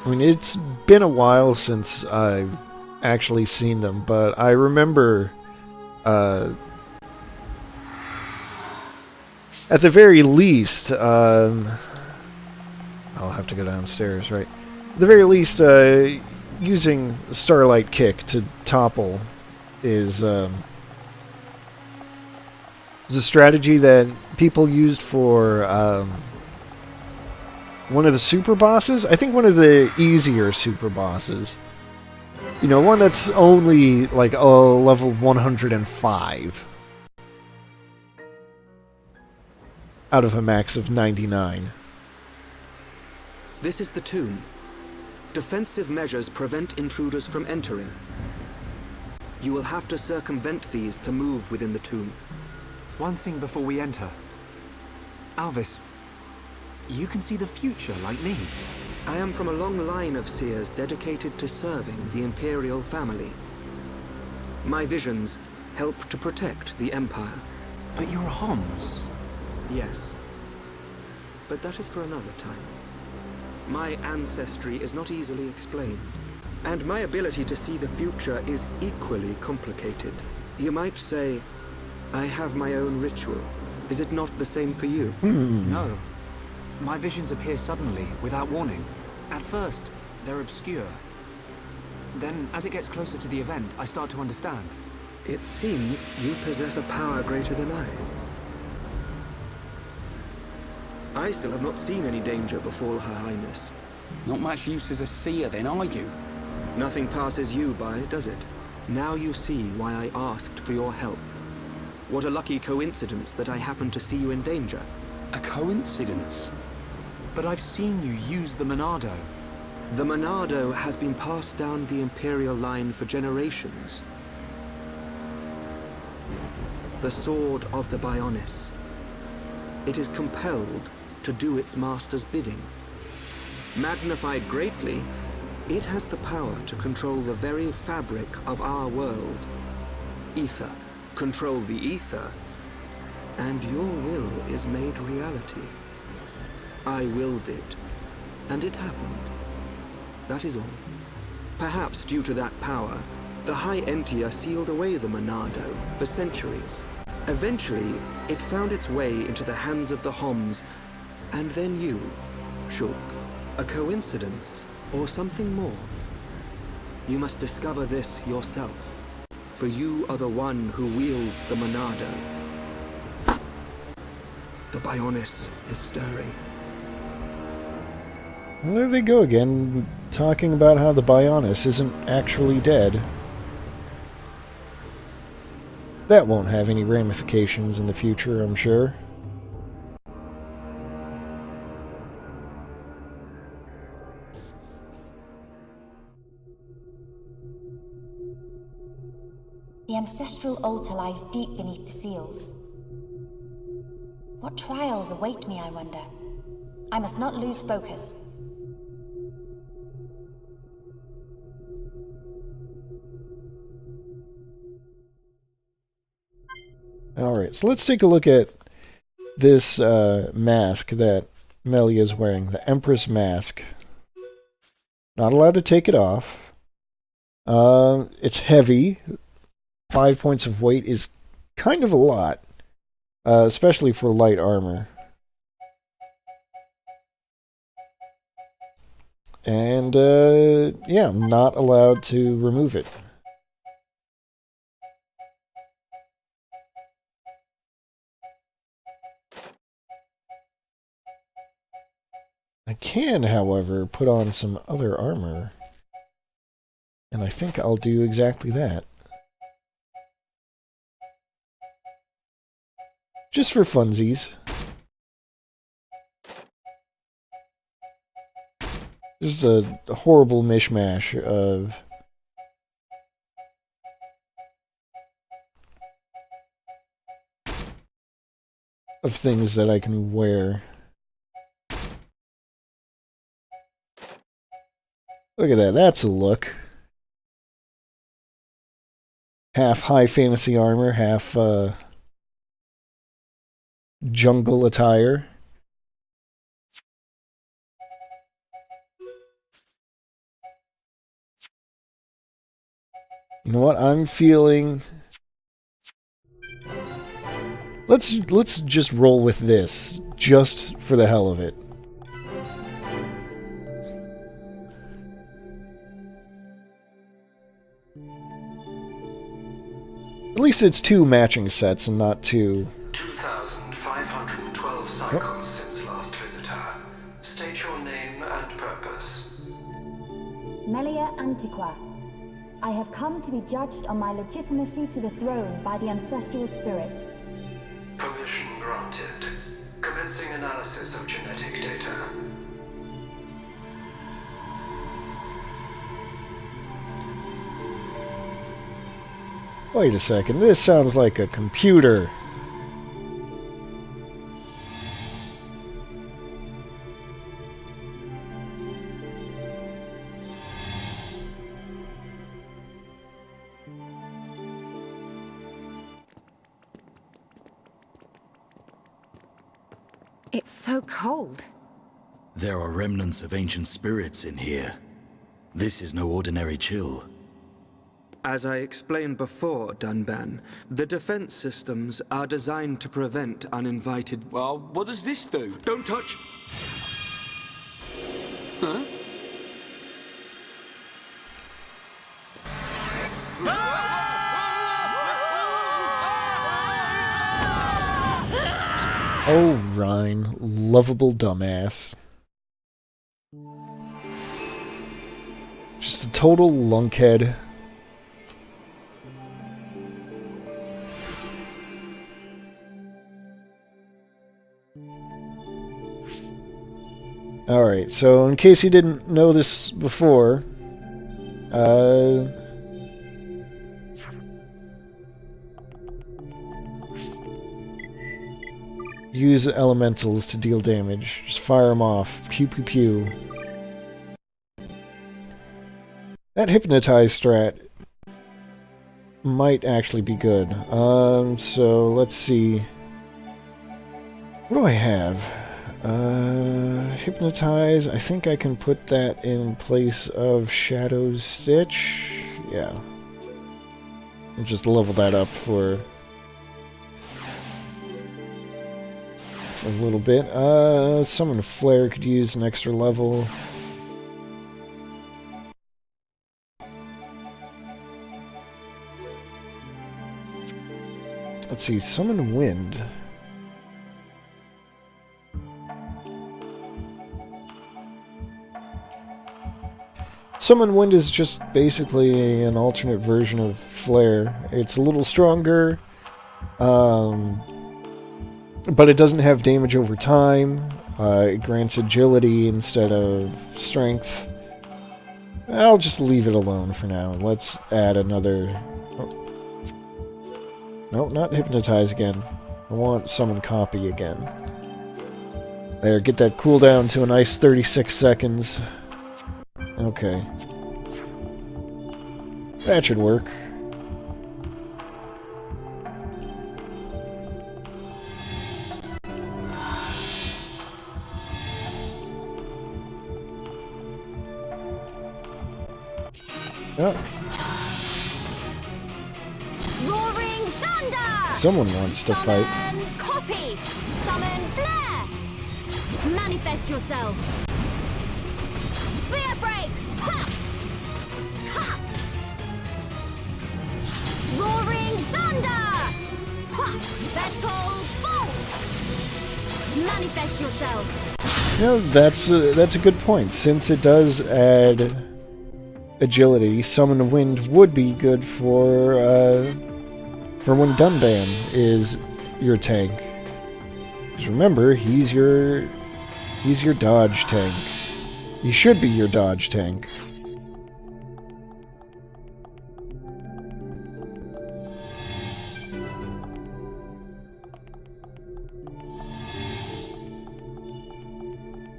I mean, it's been a while since I've actually seen them, but I remember at the very least I'll have to go downstairs, right? At the very least using Starlight Kick to topple is a strategy that people used for one of the super bosses. I think one of the easier super bosses. You know, one that's only, like, level 105. Out of a max of 99. This is the tomb. Defensive measures prevent intruders from entering. You will have to circumvent these to move within the tomb. One thing before we enter. Alvis, you can see the future like me. I am from a long line of seers dedicated to serving the Imperial family. My visions help to protect the Empire. But you're a Homs. Yes. But that is for another time. My ancestry is not easily explained. And my ability to see the future is equally complicated. You might say, I have my own ritual. Is it not the same for you? No. My visions appear suddenly, without warning. At first, they're obscure. Then, as it gets closer to the event, I start to understand. It seems you possess a power greater than I still have not seen any danger befall Her Highness. Not much use as a seer, then, are you? Nothing passes you by, does it? Now you see why I asked for your help. What a lucky coincidence that I happened to see you in danger. A coincidence? But I've seen you use the Monado. The Monado has been passed down the Imperial line for generations. The sword of the Bionis. It is compelled to do its master's bidding. Magnified greatly, it has the power to control the very fabric of our world. Ether. Control the ether, and your will is made reality. I willed it, and it happened. That is all. Perhaps due to that power, the High Entia sealed away the Monado for centuries. Eventually, it found its way into the hands of the Homs, and then you, Shulk. A coincidence, or something more? You must discover this yourself, for you are the one who wields the Monado. The Bionis is stirring. Well, there they go again, talking about how the Bionis isn't actually dead. That won't have any ramifications in the future, I'm sure. The ancestral altar lies deep beneath the seals. What trials await me, I wonder? I must not lose focus. Alright, so let's take a look at this mask that Melia is wearing. The Empress mask. Not allowed to take it off. It's heavy. 5 points of weight is kind of a lot. Especially for light armor. And, yeah, I'm not allowed to remove it. I can, however, put on some other armor. And I think I'll do exactly that. Just for funsies. Just a horrible mishmash of things that I can wear. Look at that, that's a look. Half high fantasy armor, half jungle attire. You know what I'm feeling? Let's just roll with this, just for the hell of it. At least it's 2 matching sets and not 2. 2,512 cycles since last visitor. State your name and purpose. Melia Antiqua. I have come to be judged on my legitimacy to the throne by the ancestral spirits. Permission granted. Commencing analysis of genetic data. Wait a second, this sounds like a computer. It's so cold. There are remnants of ancient spirits in here. This is no ordinary chill. As I explained before, Dunban, the defense systems are designed to prevent uninvited... Well, what does this do? Don't touch! Huh? Oh, Rhine, lovable dumbass. Just a total lunkhead. Alright, so in case you didn't know this before, use elementals to deal damage. Just fire them off. Pew pew pew. That hypnotize strat might actually be good. So let's see. What do I have? Hypnotize. I think I can put that in place of Shadow's Stitch. Yeah. I'll just level that up for a little bit. Summon Flare could use an extra level. Let's see, Summon Wind. Summon Wind is just basically an alternate version of Flare. It's a little stronger, But it doesn't have damage over time. It grants agility instead of strength. I'll just leave it alone for now. Let's add another... Oh. No, not hypnotize again. I want summon copy again. There, get that cooldown to a nice 36 seconds. Okay. That should work. Oh. Roaring thunder! Someone wants to fight. Summon copy! Summon flare! Manifest yourself! Spear break! Ha! Ha! Roaring thunder! Ha! Vertical bolt! Manifest yourself! You know, that's a good point. Since it does add agility, Summon Wind would be good for when Dunban is your tank. Just remember, he's your dodge tank. He should be your dodge tank.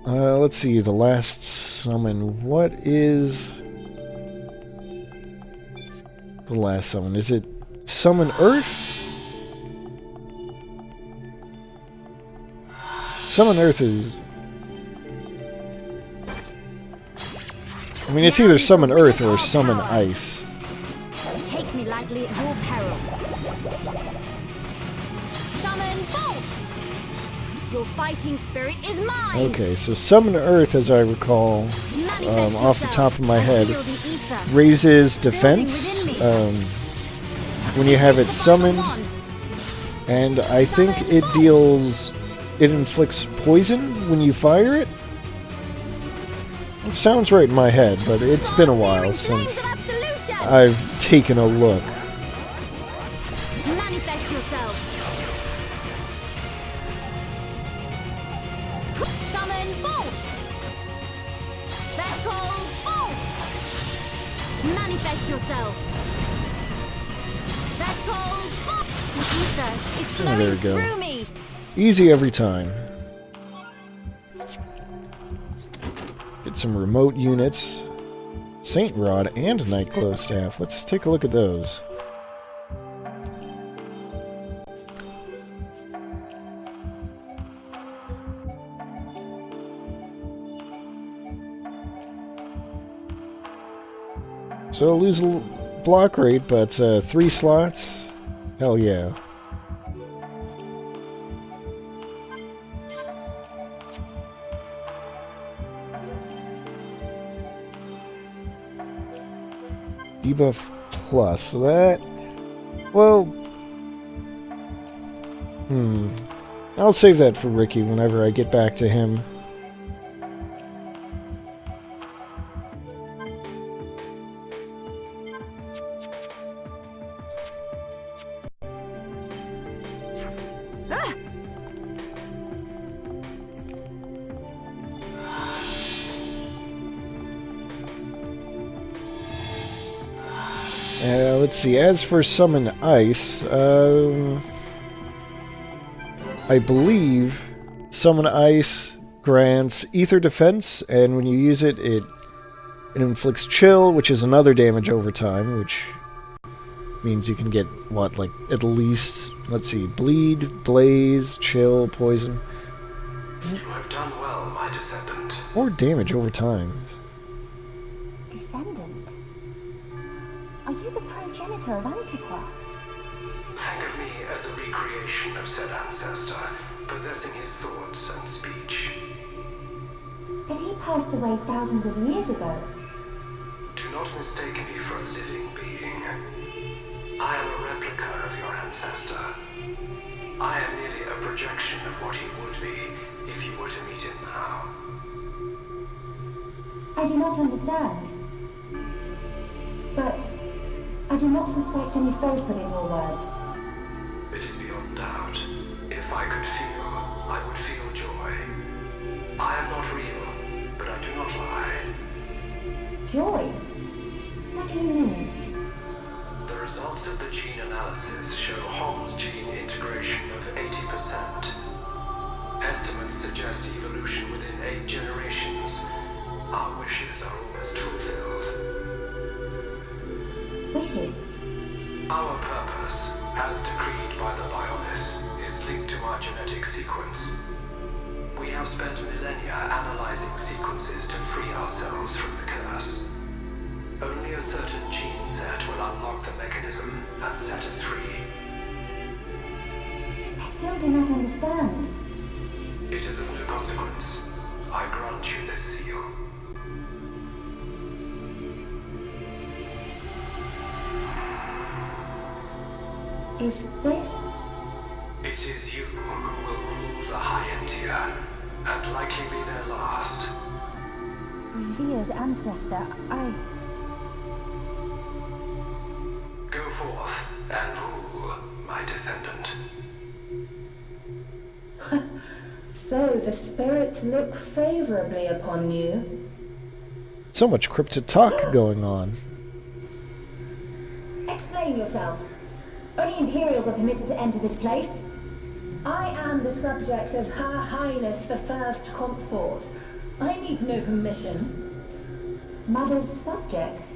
Let's see, the last summon. What is the last summon? Is it Summon Earth? Summon Earth is... I mean, it's either Summon Earth or Summon Ice. Take me lightly at your peril. Summon bolt! Your fighting spirit is mine! Okay, so Summon Earth, as I recall, off the top of my head, raises defense when you have it summoned, and I think it inflicts poison when you fire it. It sounds right in my head, but it's been a while since I've taken a look. Manifest yourself. Summon bolt. Vertical bolt. Manifest yourself. Vertical bolt. The ether is flowing There we go. through me. Easy every time. Get some remote units. Saint Rod and Nightglow Staff. Let's take a look at those. So lose block rate, but 3 slots? Hell yeah. Debuff plus. So that... Well... I'll save that for Ricky whenever I get back to him. Let's see, as for Summon Ice, I believe Summon Ice grants Ether Defense, and when you use it, it inflicts Chill, which is another damage over time, which means you can get, what, like, at least, let's see, Bleed, Blaze, Chill, Poison. You have done well, my descendant. Or damage over time. Descendant? Are you the progenitor of Antiqua? Think of me as a recreation of said ancestor, possessing his thoughts and speech. But he passed away thousands of years ago. Do not mistake me for a living being. I am a replica of your ancestor. I am merely a projection of what he would be if you were to meet him now. I do not understand. But I do not suspect any falsehood in your words. It is beyond If I could feel, I would feel joy. I am not real, but I do not lie. Joy? What do you mean? The results of the gene analysis show Hom's gene integration of 80%. Estimates suggest evolution within 8 generations. Our wishes are almost fulfilled. Wishes? Our purpose, as decreed by the Bionis, is linked to our genetic sequence. We have spent millennia analyzing sequences to free ourselves from the curse. Only a certain gene set will unlock the mechanism and set us free. I still do not understand. It is of no consequence. I grant you this seal. Is this? It is you who will rule the High Entia, and likely be their last. Revered ancestor, Go forth and rule, my descendant. So the spirits look favorably upon you. So much cryptic talk going on. Explain yourself. Only Imperials are permitted to enter this place. I am the subject of Her Highness the First Consort. I need no permission. Mother's subject?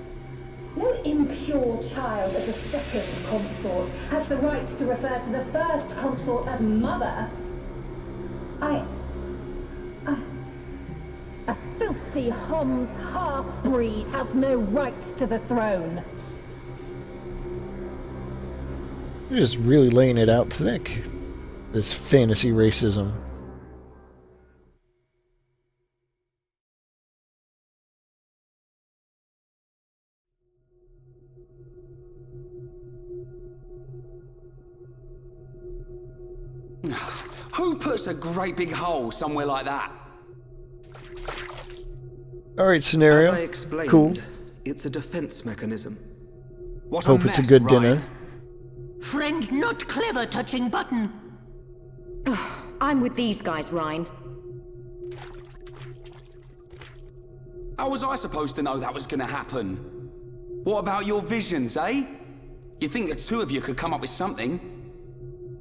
No impure child of the Second Consort has the right to refer to the First Consort as Mother. A filthy Hom's half-breed has no right to the throne. You're just really laying it out thick. This fantasy racism. Who puts a great big hole somewhere like that? Alright, scenario. As I explained, cool. It's a defense mechanism. What Hope it's a good dinner. Friend not clever touching button. I'm with these guys, Rhine. How was I supposed to know that was gonna happen? What about your visions, eh? You think the two of you could come up with something?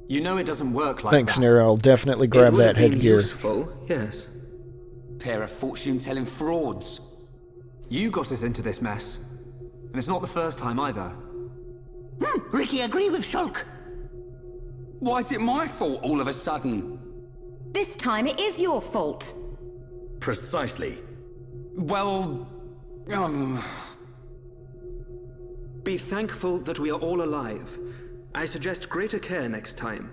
You know it doesn't work like Thanks, that. Nero. I'll definitely grab that headgear. Useful, yes. Pair of fortune-telling frauds. You got us into this mess. And it's not the first time either. Ricky, agree with Shulk. Why is it my fault all of a sudden? This time it is your fault. Precisely. Well... Be thankful that we are all alive. I suggest greater care next time.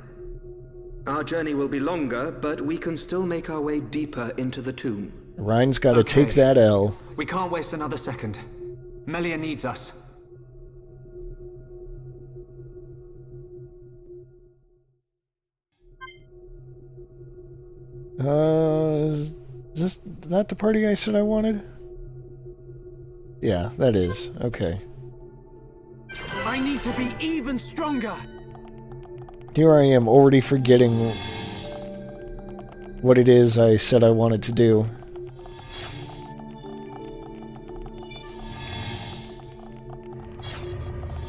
Our journey will be longer, but we can still make our way deeper into the tomb. Rhine's got to take that L. We can't waste another second. Melia needs us. Is that the party I said I wanted? Yeah, that is. Okay. I need to be even stronger. Here I am, already forgetting what it is I said I wanted to do.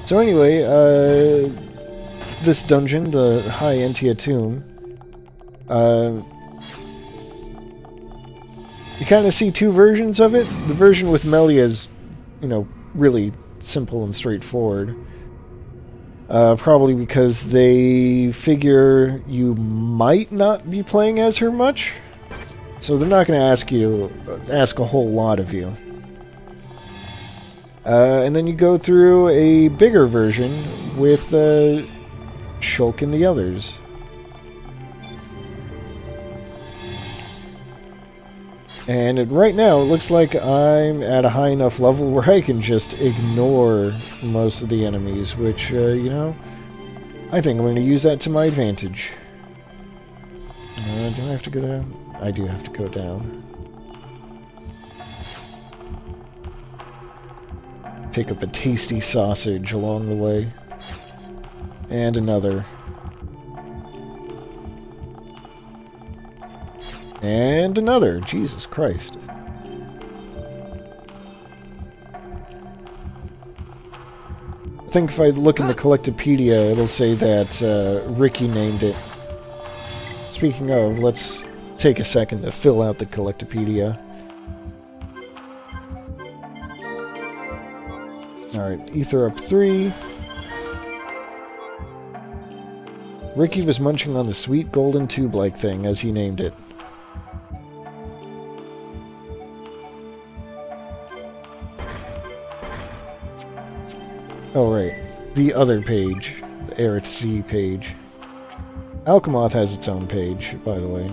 So anyway, this dungeon, the High Entia Tomb, you kind of see two versions of it. The version with Melia is, you know, really simple and straightforward. Probably because they figure you might not be playing as her much. So they're not going to ask a whole lot of you. And then you go through a bigger version with Shulk and the others. And right now, it looks like I'm at a high enough level where I can just ignore most of the enemies, which, you know, I think I'm going to use that to my advantage. Do I have to go down? I do have to go down. Pick up a tasty sausage along the way. And another. And another. Jesus Christ. I think if I look in the Collectopedia, it'll say that Ricky named it. Speaking of, let's take a second to fill out the Collectopedia. Alright, Ether up 3. Ricky was munching on the sweet golden tube-like thing, as he named it. Oh, right. The other page. The Aerith Z page. Alchemoth has its own page, by the way.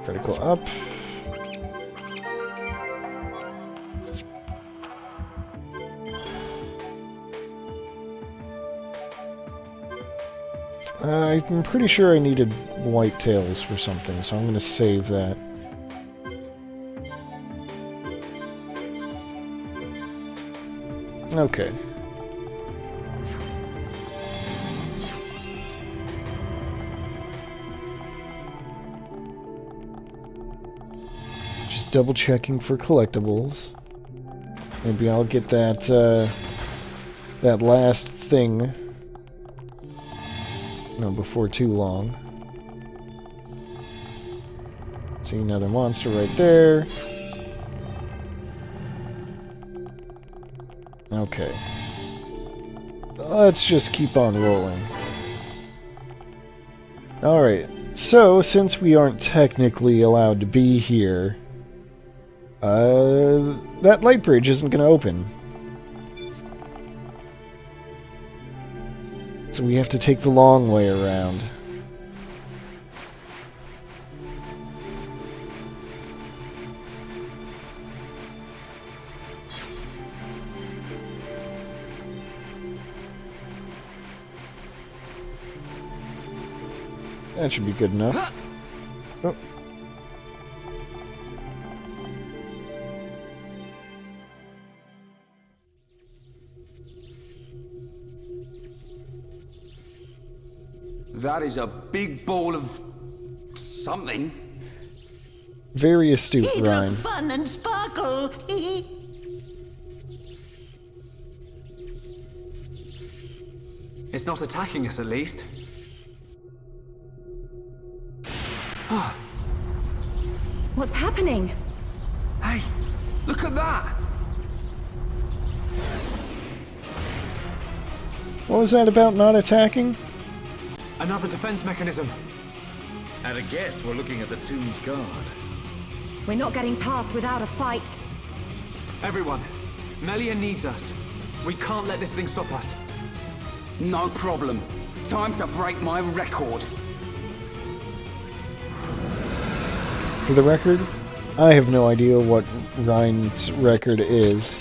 Try to go up. I'm pretty sure I needed white tails for something, so I'm going to save that. Okay. Just double checking for collectibles. Maybe I'll get that that last thing. No, before too long. See another monster right there. Okay. Let's just keep on rolling. Alright, so since we aren't technically allowed to be here, that light bridge isn't going to open. So we have to take the long way around. That should be good enough. Oh. That is a big ball of something. Very astute, Ryan. Fun and sparkle. It's not attacking us, at least. What's happening? Hey, look at that! What was that about not attacking? Another defense mechanism. At a guess, we're looking at the tomb's guard. We're not getting past without a fight. Everyone, Melia needs us. We can't let this thing stop us. No problem. Time to break my record. For the record, I have no idea what Ryan's record is.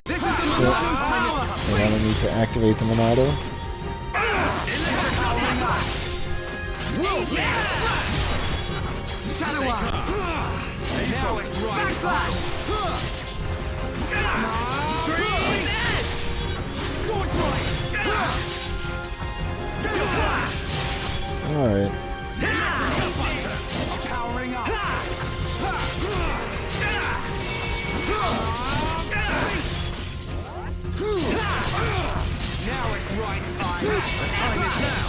This is the Monado power! And I don't need to activate the Monado. Now it's right. Stream edge! Alright. Powering up. Now it's right time. The time is now.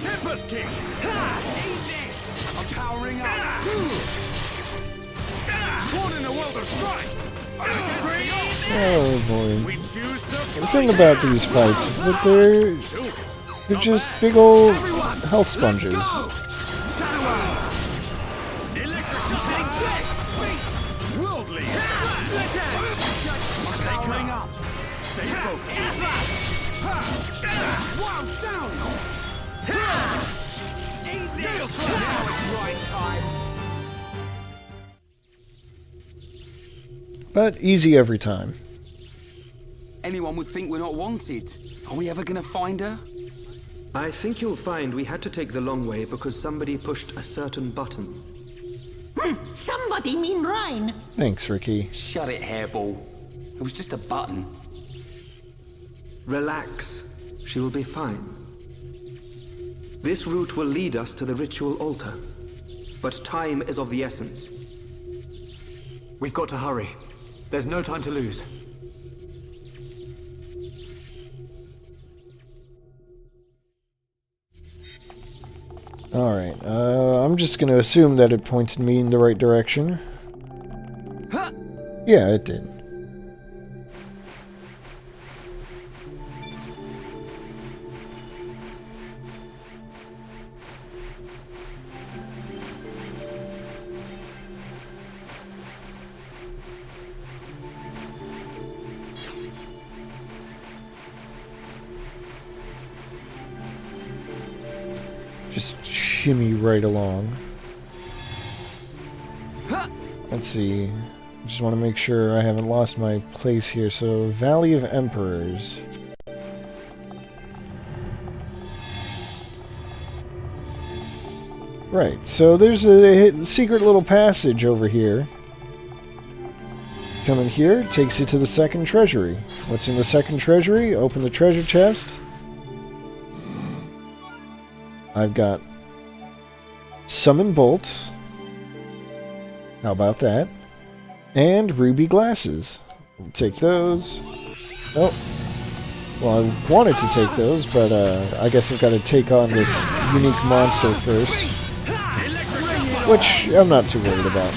Tempest King. Eat this. I'm powering up. Born in a world of strife. Oh boy. The thing about these fights is that they're just big old health sponges. Powering up. Stay focused. Wow, down. Eat this. Now it's right time. But easy every time. Anyone would think we're not wanted. Are we ever gonna find her? I think you'll find we had to take the long way because somebody pushed a certain button. Somebody mean Rhine. Thanks, Ricky. Shut it, hairball. It was just a button. Relax. She'll be fine. This route will lead us to the ritual altar, but time is of the essence. We've got to hurry. There's no time to lose. Alright, I'm just gonna assume that it pointed me in the right direction. Yeah, it did. Just shimmy right along. Let's see. Just want to make sure I haven't lost my place here. So, Valley of Emperors. Right, so there's a secret little passage over here. Coming here, takes you to the second treasury. What's in the second treasury? Open the treasure chest. I've got Summon Bolt. How about that? And ruby glasses. We'll take those. Oh. Well, I wanted to take those, but I guess I've got to take on this unique monster first. Which I'm not too worried about.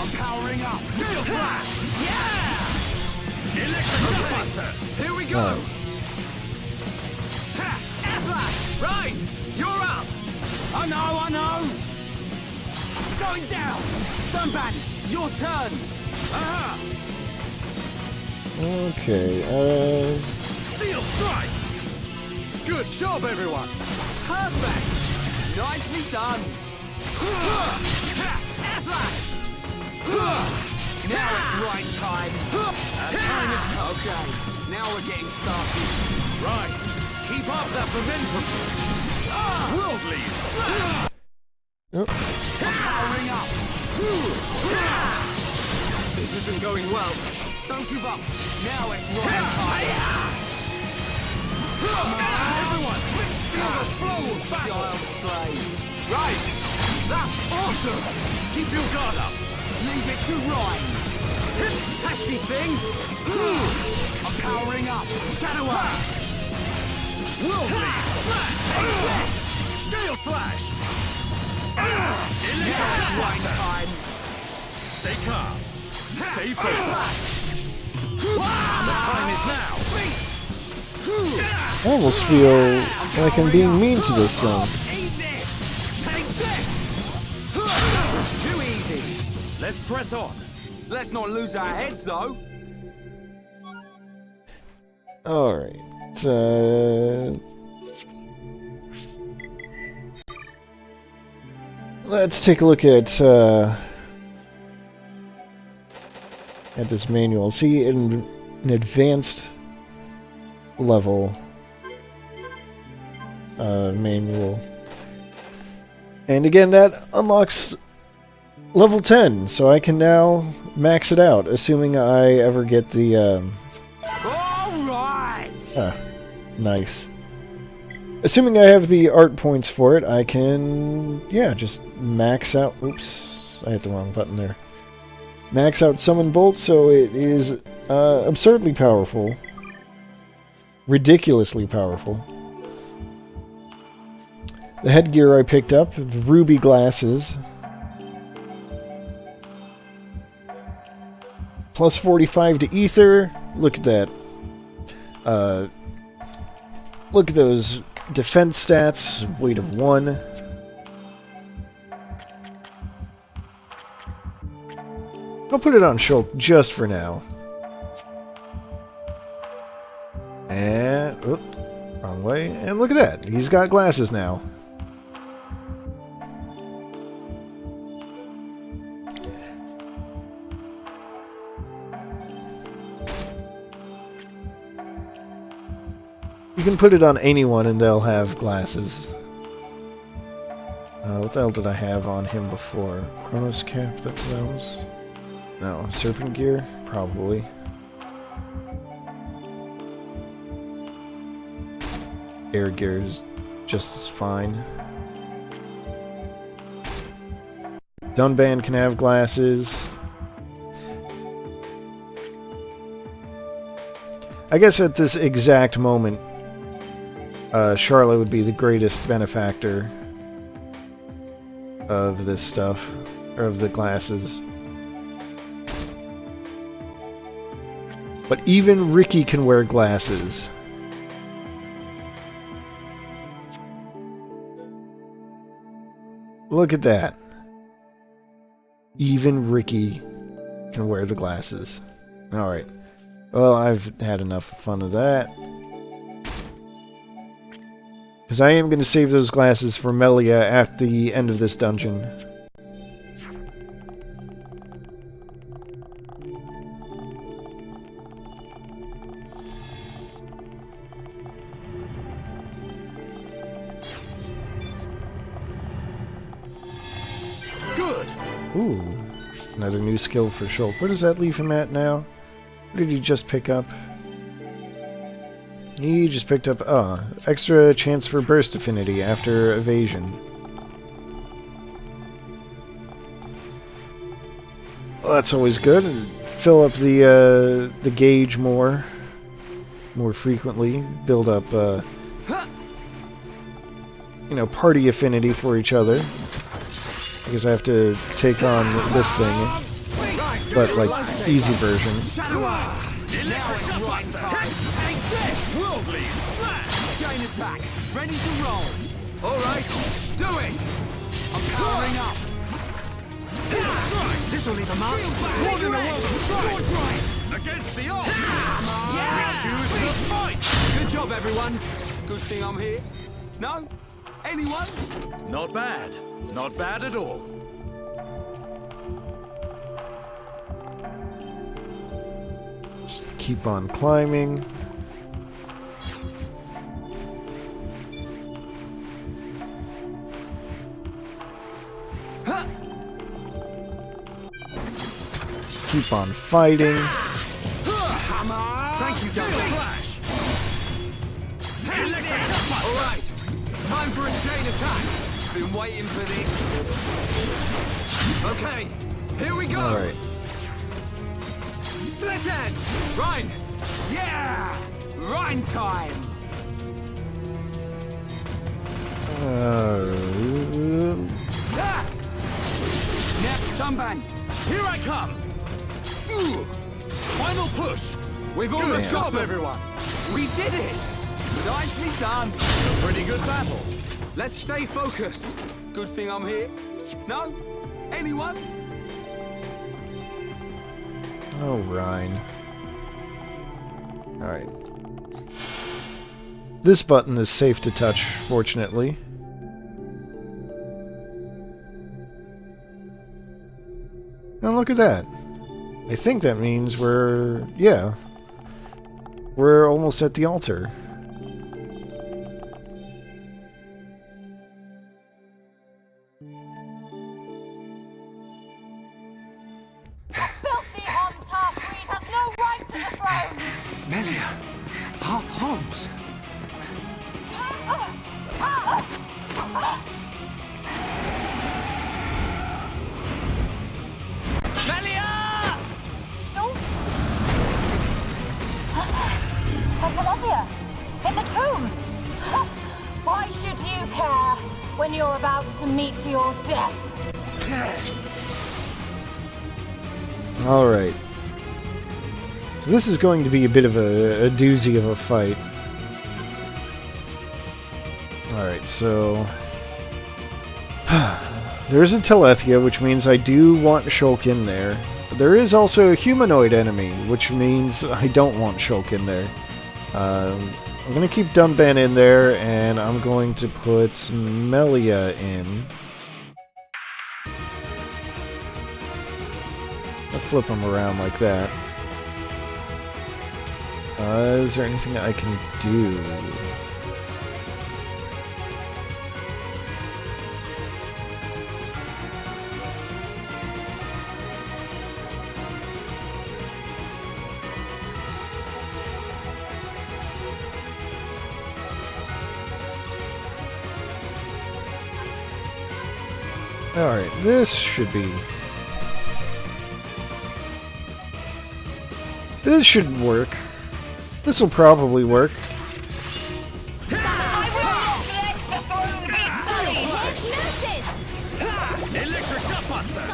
I'm powering up. Yeah! Here we go! Right! You're up! I know! Going down! Dunban, your turn! Aha! Okay, Steel strike! Good job, everyone! Perfect! Nicely done! Now it's right time. Time is okay. Now we're getting started. Right. Keep up that momentum. Worldly slash. I'm powering up. This isn't going well. Don't give up. Now it's right time. Everyone, feel the flow of battle. Play. Right. That's awesome. Keep your guard up. Leave it to Ryan. Pesky thing. I'm powering up. Shadow Eye. Worldly slash. Steel slash. Electric time. Stay calm. Stay focused. The time is now. I almost feel like I'm being mean to this thing. Too easy. Let's press on. Let's not lose our heads, though. Alright. Let's take a look at this manual. See, in an advanced level manual. And again, that unlocks level 10, so I can now max it out, assuming I ever get the, Alright! Nice. Assuming I have the art points for it, I can, yeah, just max out, oops, I hit the wrong button there. Max out Summon Bolt, so it is, absurdly powerful. Ridiculously powerful. The headgear I picked up, ruby glasses. Plus 45 to ether. Look at that. Look at those defense stats. Weight of 1. I'll put it on Shulk just for now. And... Oop, wrong way. And look at that. He's got glasses now. You can put it on anyone and they'll have glasses. what the hell did I have on him before? Chronos Cap, that's those? No, Serpent Gear? Probably. Air Gear is just as fine. Dunban can have glasses. I guess at this exact moment, Charlotte would be the greatest benefactor of this stuff, or of the glasses. But even Ricky can wear glasses. Look at that. Even Ricky can wear the glasses. Alright. Well, I've had enough fun of that. Because I am going to save those glasses for Melia at the end of this dungeon. Good. Ooh, another new skill for Shulk. Where does that leave him at now? What did he just pick up? He just picked up, extra chance for burst affinity after evasion. Well, that's always good. Fill up the gauge more frequently. Build up, you know, party affinity for each other. Because I have to take on this thing, but like easy version. Chain attack, ready to roll. All right, do it. I'm powering up. This will leave a mark. More than a world of strike. Against the odds. We choose the fight. Good job, everyone. Good thing I'm here. No? Anyone? Not bad. Not bad at all. Just keep on climbing. Keep on fighting. Thank you, Double Flash. All right, time for a chain attack. Been waiting for this. Okay, here we go. All right. Split end. Rhine. Yeah, Rhine time. Yep, Dunban. Here I come. Ooh. Final push. We've almost got everyone. We did it. Nicely done. A pretty good battle. Let's stay focused. Good thing I'm here. No? Anyone? Oh, Rhine. Alright. This button is safe to touch, fortunately. Oh, look at that. I think that means we're... yeah. We're almost at the altar. Filthy Homs half-breed has no right to the throne! Melia! Half Homs! Melia! So? Olivia! In the tomb! Why should you care when you're about to meet your death? Alright. So this is going to be a bit of a doozy of a fight. Alright, so... There's a Telethia, which means I do want Shulk in there. But there is also a humanoid enemy, which means I don't want Shulk in there. I'm going to keep Dunban in there, and I'm going to put Melia in. I'll flip them around like that. Is there anything I can do? Alright, this should be... This should work. This will probably work. Electric Gutbuster!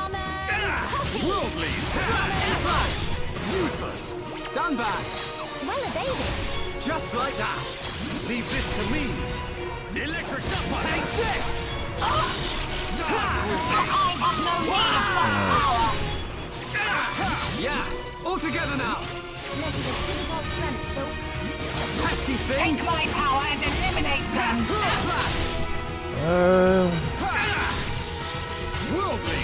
Worldly! Useless! Done back! Well evaded. Just like that! Leave this to me! Electric Gutbuster! Take this! Yeah! All together now! Let's exhibit our strength, so... Pesky thing! Take my power and eliminate them! Worldly!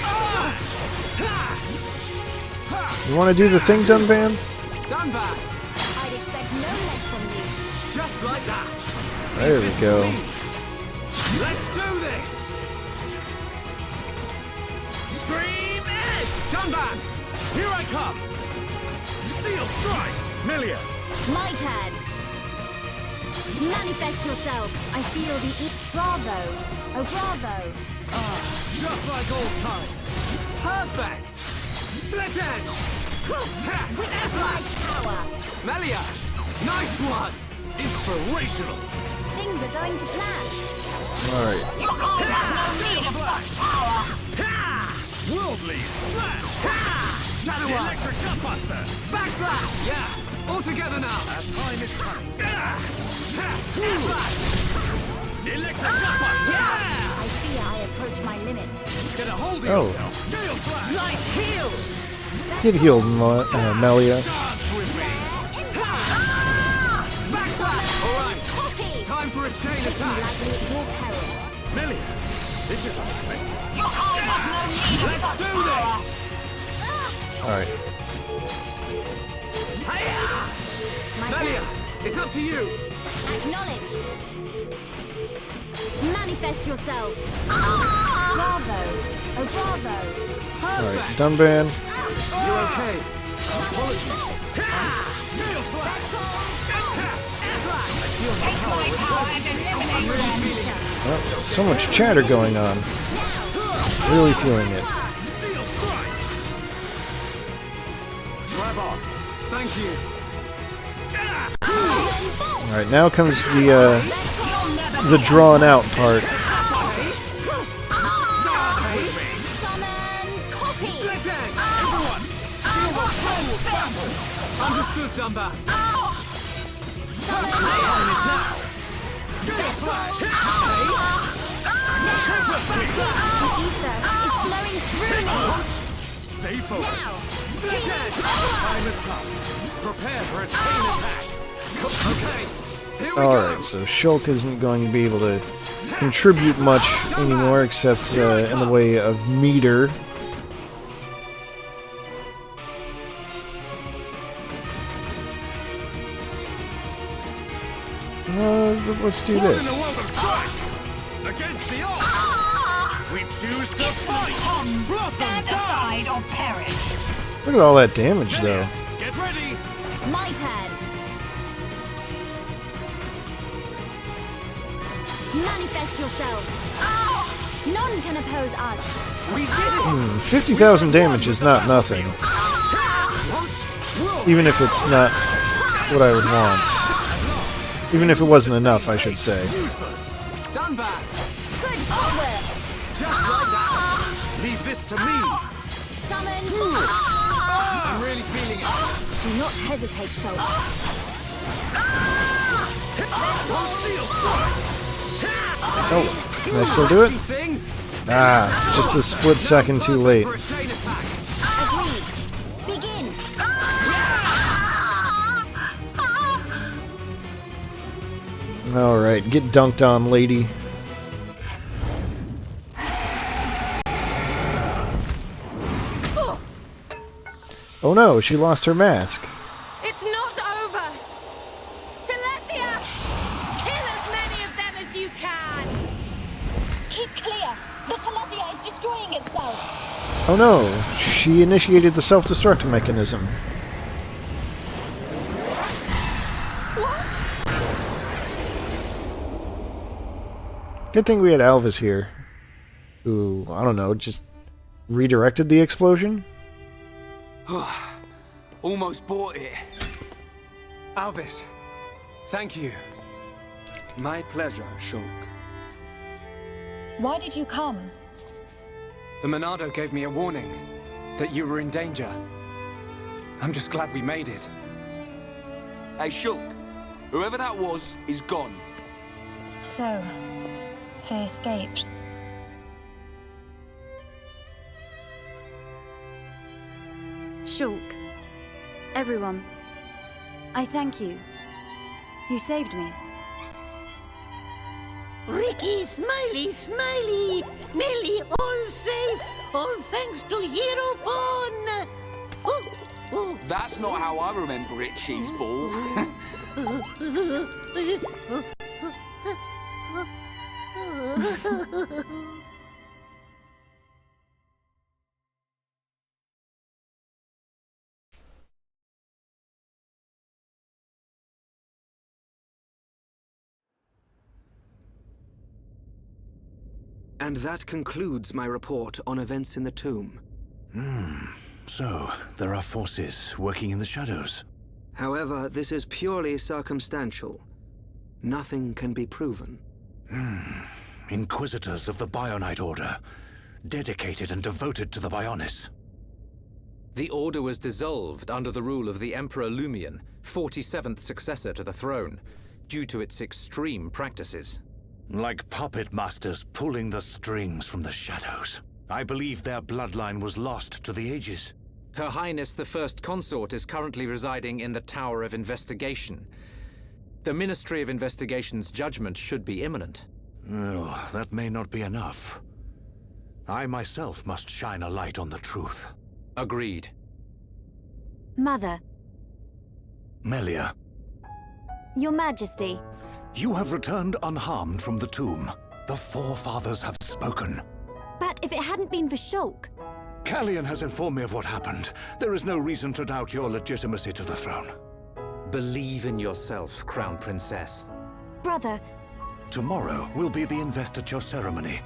You want to do the thing, Dunban? Done back! I'd expect no less from you. Just like that! There we go. Let's do this! Stream Edge! Dunban! Here I come! Steel Strike! Melia! My turn. Manifest yourself. I feel the... Bravo. Oh, bravo. Just like old times! Perfect! Slit edge! Witness my power. Melia! Nice one! Inspirational! Things are going to plan. Alright. You can't have no need of such power! Worldly Slash! Shadow Eye! Electric Gutbuster! Backslash! Yeah! All together now! Our time is coming! Slash! Electric Gutbuster! I fear I approach my limit. Get a hold of Oh. yourself! Gale Slash! Nice heal! Get healed, Melia. Dance with me! Backslash! Alright! Copy. Time for a chain attack! Lightly at your peril. Melia! This is unexpected! You can't have no need of Let's such do power! this! Alright. My Melia! It's up to you! Acknowledged. Manifest yourself. Bravo. Oh, bravo. Alright, Dunban. You're okay. Apologies! Gale Slash! Take my power and eliminate them! Oh, so much chatter going on. Really feeling it. Steel Strike! Grab on! Thank you. Alright, now comes the drawn out part. Summon. Copy. Slit edge! Everyone! Understood, Dunbar. Summon. Time is now. Gale Slash. The ether is flowing through me. Stay focused! Slit edge! Time has come! Prepare for a chain attack! Okay, here we go. Alright, so Shulk isn't going to be able to contribute much anymore except in the way of meter. Let's do Born in a this. world of strife! Against the odds! We choose to fight! Blossom Stand aside or perish! Look at all that damage, though. Get ready! My turn. Manifest yourself. None can oppose us. We did it! 50,000 damage is not nothing. Even if it's not what I would want. Even if it wasn't enough, I should say. Useless! Dunbar! Good forward. Just like that! Leave this to me! Summon. I'm really feeling it. Do not hesitate, Shulk. Steel Strike! Oh, can I still do it? Thing? Ah, just a split second too late. For a chain attack. Agreed. Begin. Alright, get dunked on, lady. Oh no, she lost her mask. It's not over! Telethia! Kill as many of them as you can! Keep clear. The Telethia is destroying itself. Oh no, she initiated the self-destruct mechanism. Good thing we had Alvis here. who, I don't know, just redirected the explosion? Almost bought it. Alvis, thank you. My pleasure, Shulk. Why did you come? The Monado gave me a warning that you were in danger. I'm just glad we made it. Hey, Shulk. Whoever that was is gone. So, they escaped. Shulk, everyone, I thank you. You saved me. Ricky, Smiley, Smiley! Melly, all safe! All thanks to Hero Pawn! That's not how I remember it, Cheeseball. And that concludes my report on events in the tomb. So, there are forces working in the shadows. However, this is purely circumstantial. Nothing can be proven. Inquisitors of the Bionite Order, dedicated and devoted to the Bionis. The Order was dissolved under the rule of the Emperor Lumion, 47th successor to the throne, due to its extreme practices. Like puppet masters pulling the strings from the shadows. I believe their bloodline was lost to the ages. Her Highness the First Consort is currently residing in the Tower of Investigation. The Ministry of Investigation's judgment should be imminent. Well, that may not be enough. I myself must shine a light on the truth. Agreed. Mother. Melia. Your Majesty. You have returned unharmed from the tomb. The Forefathers have spoken. But if it hadn't been for Shulk... Callian has informed me of what happened. There is no reason to doubt your legitimacy to the throne. Believe in yourself, Crown Princess. Brother... Tomorrow will be the investiture ceremony.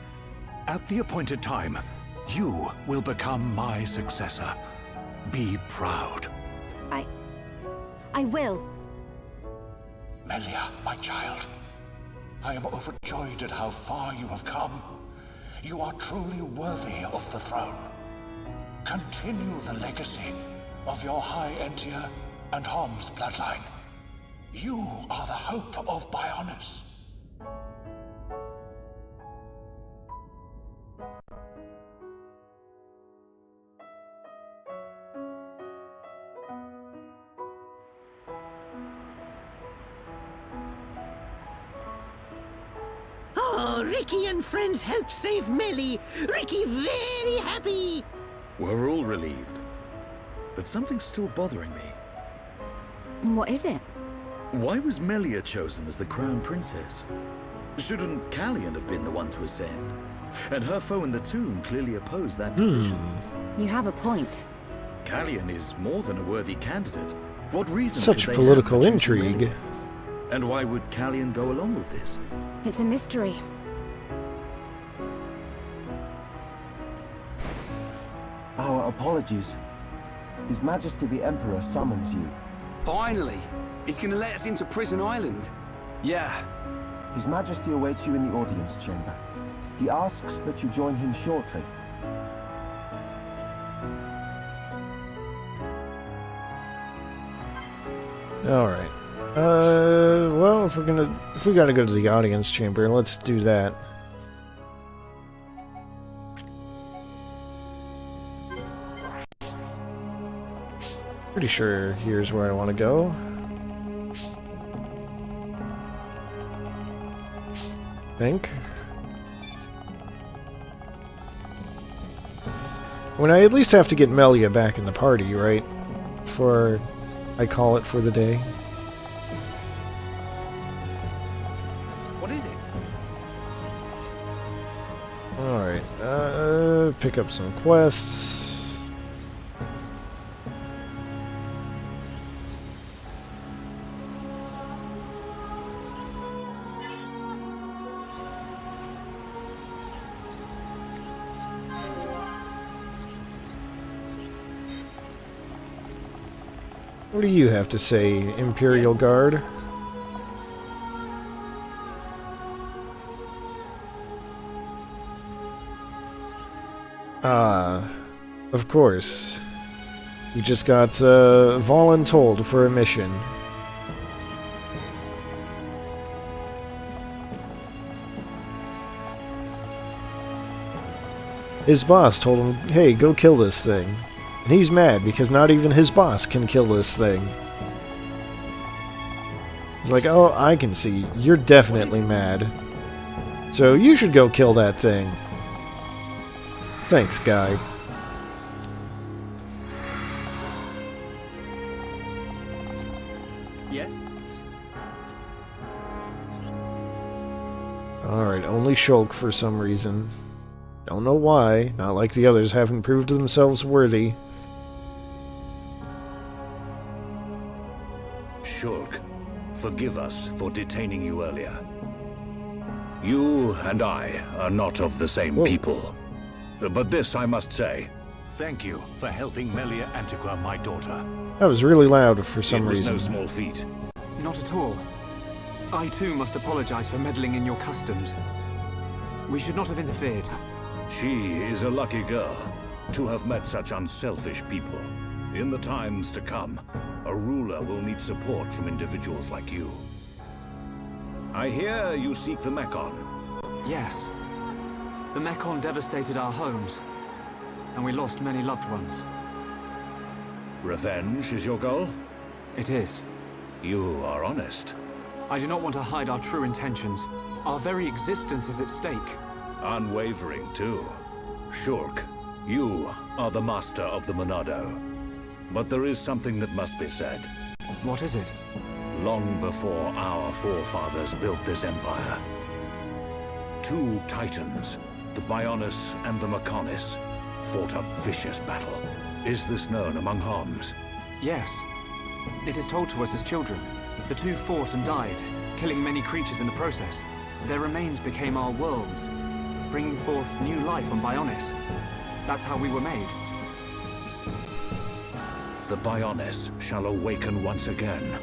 At the appointed time, you will become my successor. Be proud. I will. Melia, my child. I am overjoyed at how far you have come. You are truly worthy of the throne. Continue the legacy of your High Entia and Hom's bloodline. You are the hope of Bionis. Oh, Ricky and friends helped save Melly. Ricky very happy. We're all relieved. But something's still bothering me. What is it? Why was Melia chosen as the Crown Princess? Shouldn't Callian have been the one to ascend? And her foe in the tomb clearly opposed that decision. You have a point. Callian is more than a worthy candidate. What reason Such could they political have for choosing intrigue. Melia? And why would Callian go along with this? It's a mystery. Our apologies. His Majesty the Emperor summons you. Finally! He's gonna let us into Prison Island. Yeah. His Majesty awaits you in the audience chamber. He asks that you join him shortly. All right. Well, if we gotta go to the audience chamber, let's do that. Pretty sure here's where I want to go. Think. When I at least have to get Melia back in the party, right? Before I call it for the day. What is it? Alright, pick up some quests. What do you have to say, Imperial Guard? Of course. You just got voluntold for a mission. His boss told him, hey, go kill this thing. And he's mad because not even his boss can kill this thing. He's like, oh, I can see. You're definitely mad. So you should go kill that thing. Thanks, guy. Yes? Alright, only Shulk for some reason. Don't know why. Not like the others haven't proved themselves worthy. Shulk, forgive us for detaining you earlier. You and I are not of the same people. But this I must say. Thank you for helping Melia Antiqua, my daughter. That was really loud for some reason. It was no small feat. Not at all. I too must apologize for meddling in your customs. We should not have interfered. She is a lucky girl to have met such unselfish people. In the times to come, a ruler will need support from individuals like you. I hear you seek the Mekon. Yes. The Mekon devastated our homes, and we lost many loved ones. Revenge is your goal? It is. You are honest. I do not want to hide our true intentions. Our very existence is at stake. Unwavering, too. Shulk, you are the master of the Monado. But there is something that must be said. What is it? Long before our forefathers built this empire, two titans, the Bionis and the Mechonis, fought a vicious battle. Is this known among Homs? Yes. It is told to us as children. The two fought and died, killing many creatures in the process. Their remains became our worlds, bringing forth new life on Bionis. That's how we were made. The Bionis shall awaken once again.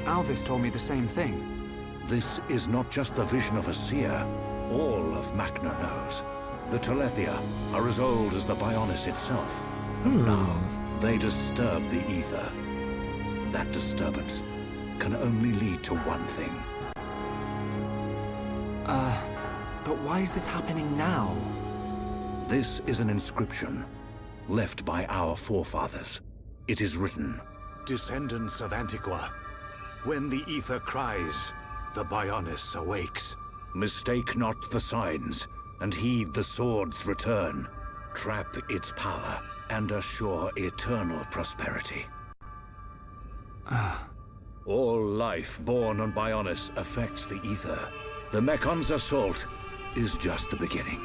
Alvis told me the same thing. This is not just the vision of a seer. All of Macna knows. The Telethia are as old as the Bionis itself. And now, they disturb the ether. That disturbance can only lead to one thing. But why is this happening now? This is an inscription left by our forefathers. It is written, Descendants of Antiqua, when the ether cries, the Bionis awakes. Mistake not the signs, and heed the sword's return. Trap its power, and assure eternal prosperity. All life born on Bionis affects the ether. The Mekon's assault is just the beginning.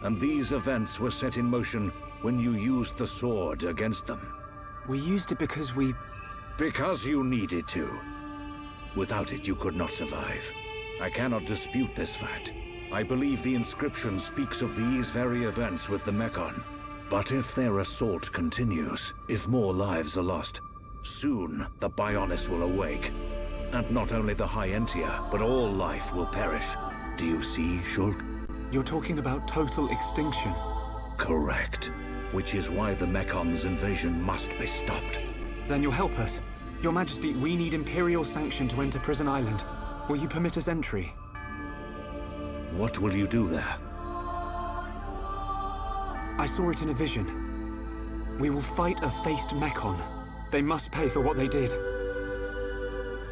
And these events were set in motion when you used the sword against them. We used it because we... Because you needed to. Without it, you could not survive. I cannot dispute this fact. I believe the inscription speaks of these very events with the Mekon. But if their assault continues, if more lives are lost, soon the Bionis will awake. And not only the High Entia, but all life will perish. Do you see, Shulk? You're talking about total extinction. Correct. Which is why the Mekon's invasion must be stopped. Then you'll help us. Your Majesty, we need Imperial sanction to enter Prison Island. Will you permit us entry? What will you do there? I saw it in a vision. We will fight a faced Mekon. They must pay for what they did.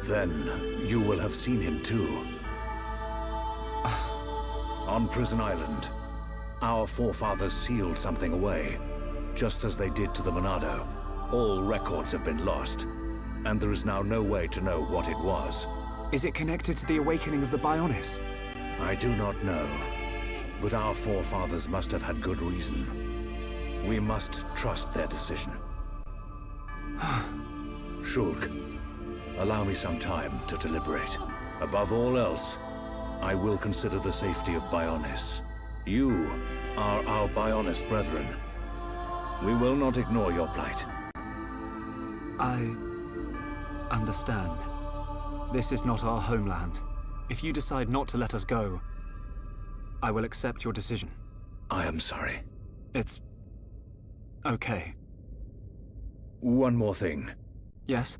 Then you will have seen him too. On Prison Island, our forefathers sealed something away, just as they did to the Monado. All records have been lost, and there is now no way to know what it was. Is it connected to the awakening of the Bionis? I do not know, but our forefathers must have had good reason. We must trust their decision. Shulk, allow me some time to deliberate. Above all else, I will consider the safety of Bionis. You are our Bionis brethren. We will not ignore your plight. I understand. This is not our homeland. If you decide not to let us go, I will accept your decision. I am sorry. It's okay. One more thing. Yes?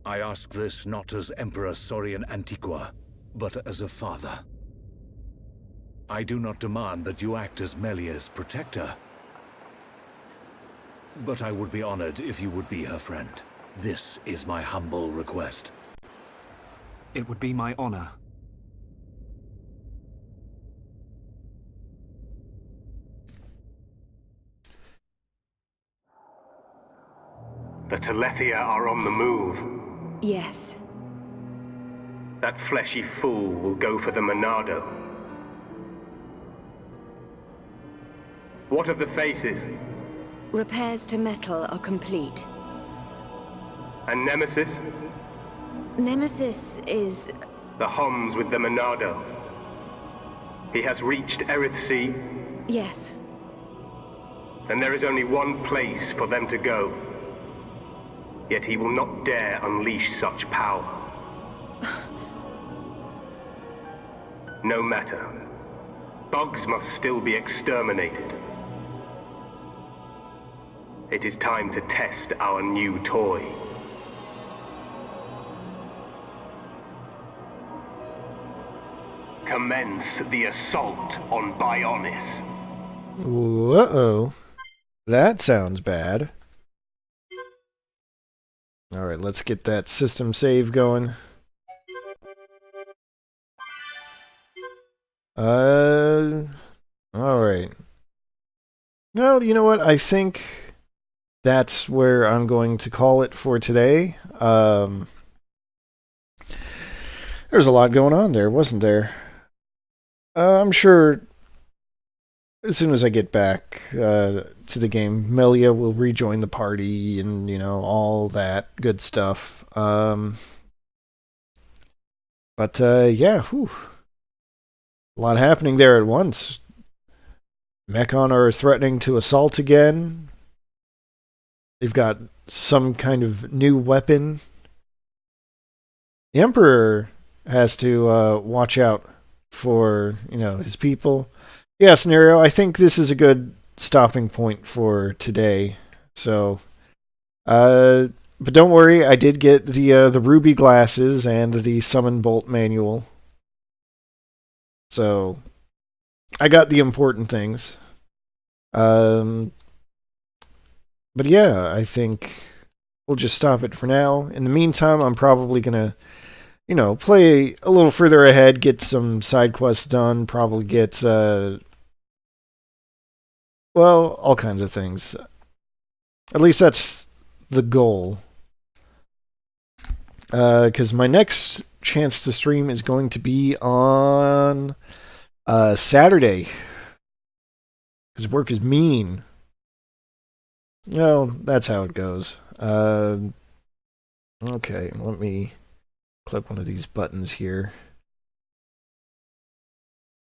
I ask this not as Emperor Saurian Antiqua, but as a father. I do not demand that you act as Melia's protector, but I would be honored if you would be her friend. This is my humble request. It would be my honor. The Telethia are on the move. Yes. That fleshy fool will go for the Monado. What of the faces? Repairs to metal are complete. And Nemesis? Nemesis is... The Homs with the Monado. He has reached Erith Sea? Yes. Then there is only one place for them to go. Yet he will not dare unleash such power. No matter. Bugs must still be exterminated. It is time to test our new toy. Commence the assault on Bionis. Uh-oh. That sounds bad. Alright, let's get that system save going. Alright. No, you know what? I think that's where I'm going to call it for today. There's a lot going on there, wasn't there? I'm sure as soon as I get back to the game, Melia will rejoin the party and, you know, all that good stuff. Yeah, whew. A lot happening there at once. Mechon are threatening to assault again. They've got some kind of new weapon. The Emperor has to watch out for, you know, his people. Yeah, Scenario, I think this is a good stopping point for today. So, but don't worry, I did get the ruby glasses and the summon bolt manual. So, I got the important things. But yeah, I think we'll just stop it for now. In the meantime, I'm probably gonna, you know, play a little further ahead, get some side quests done, probably get, well, all kinds of things. At least that's the goal. Because my next chance to stream is going to be on Saturday. Because work is mean. No, that's how it goes. Okay, let me click one of these buttons here.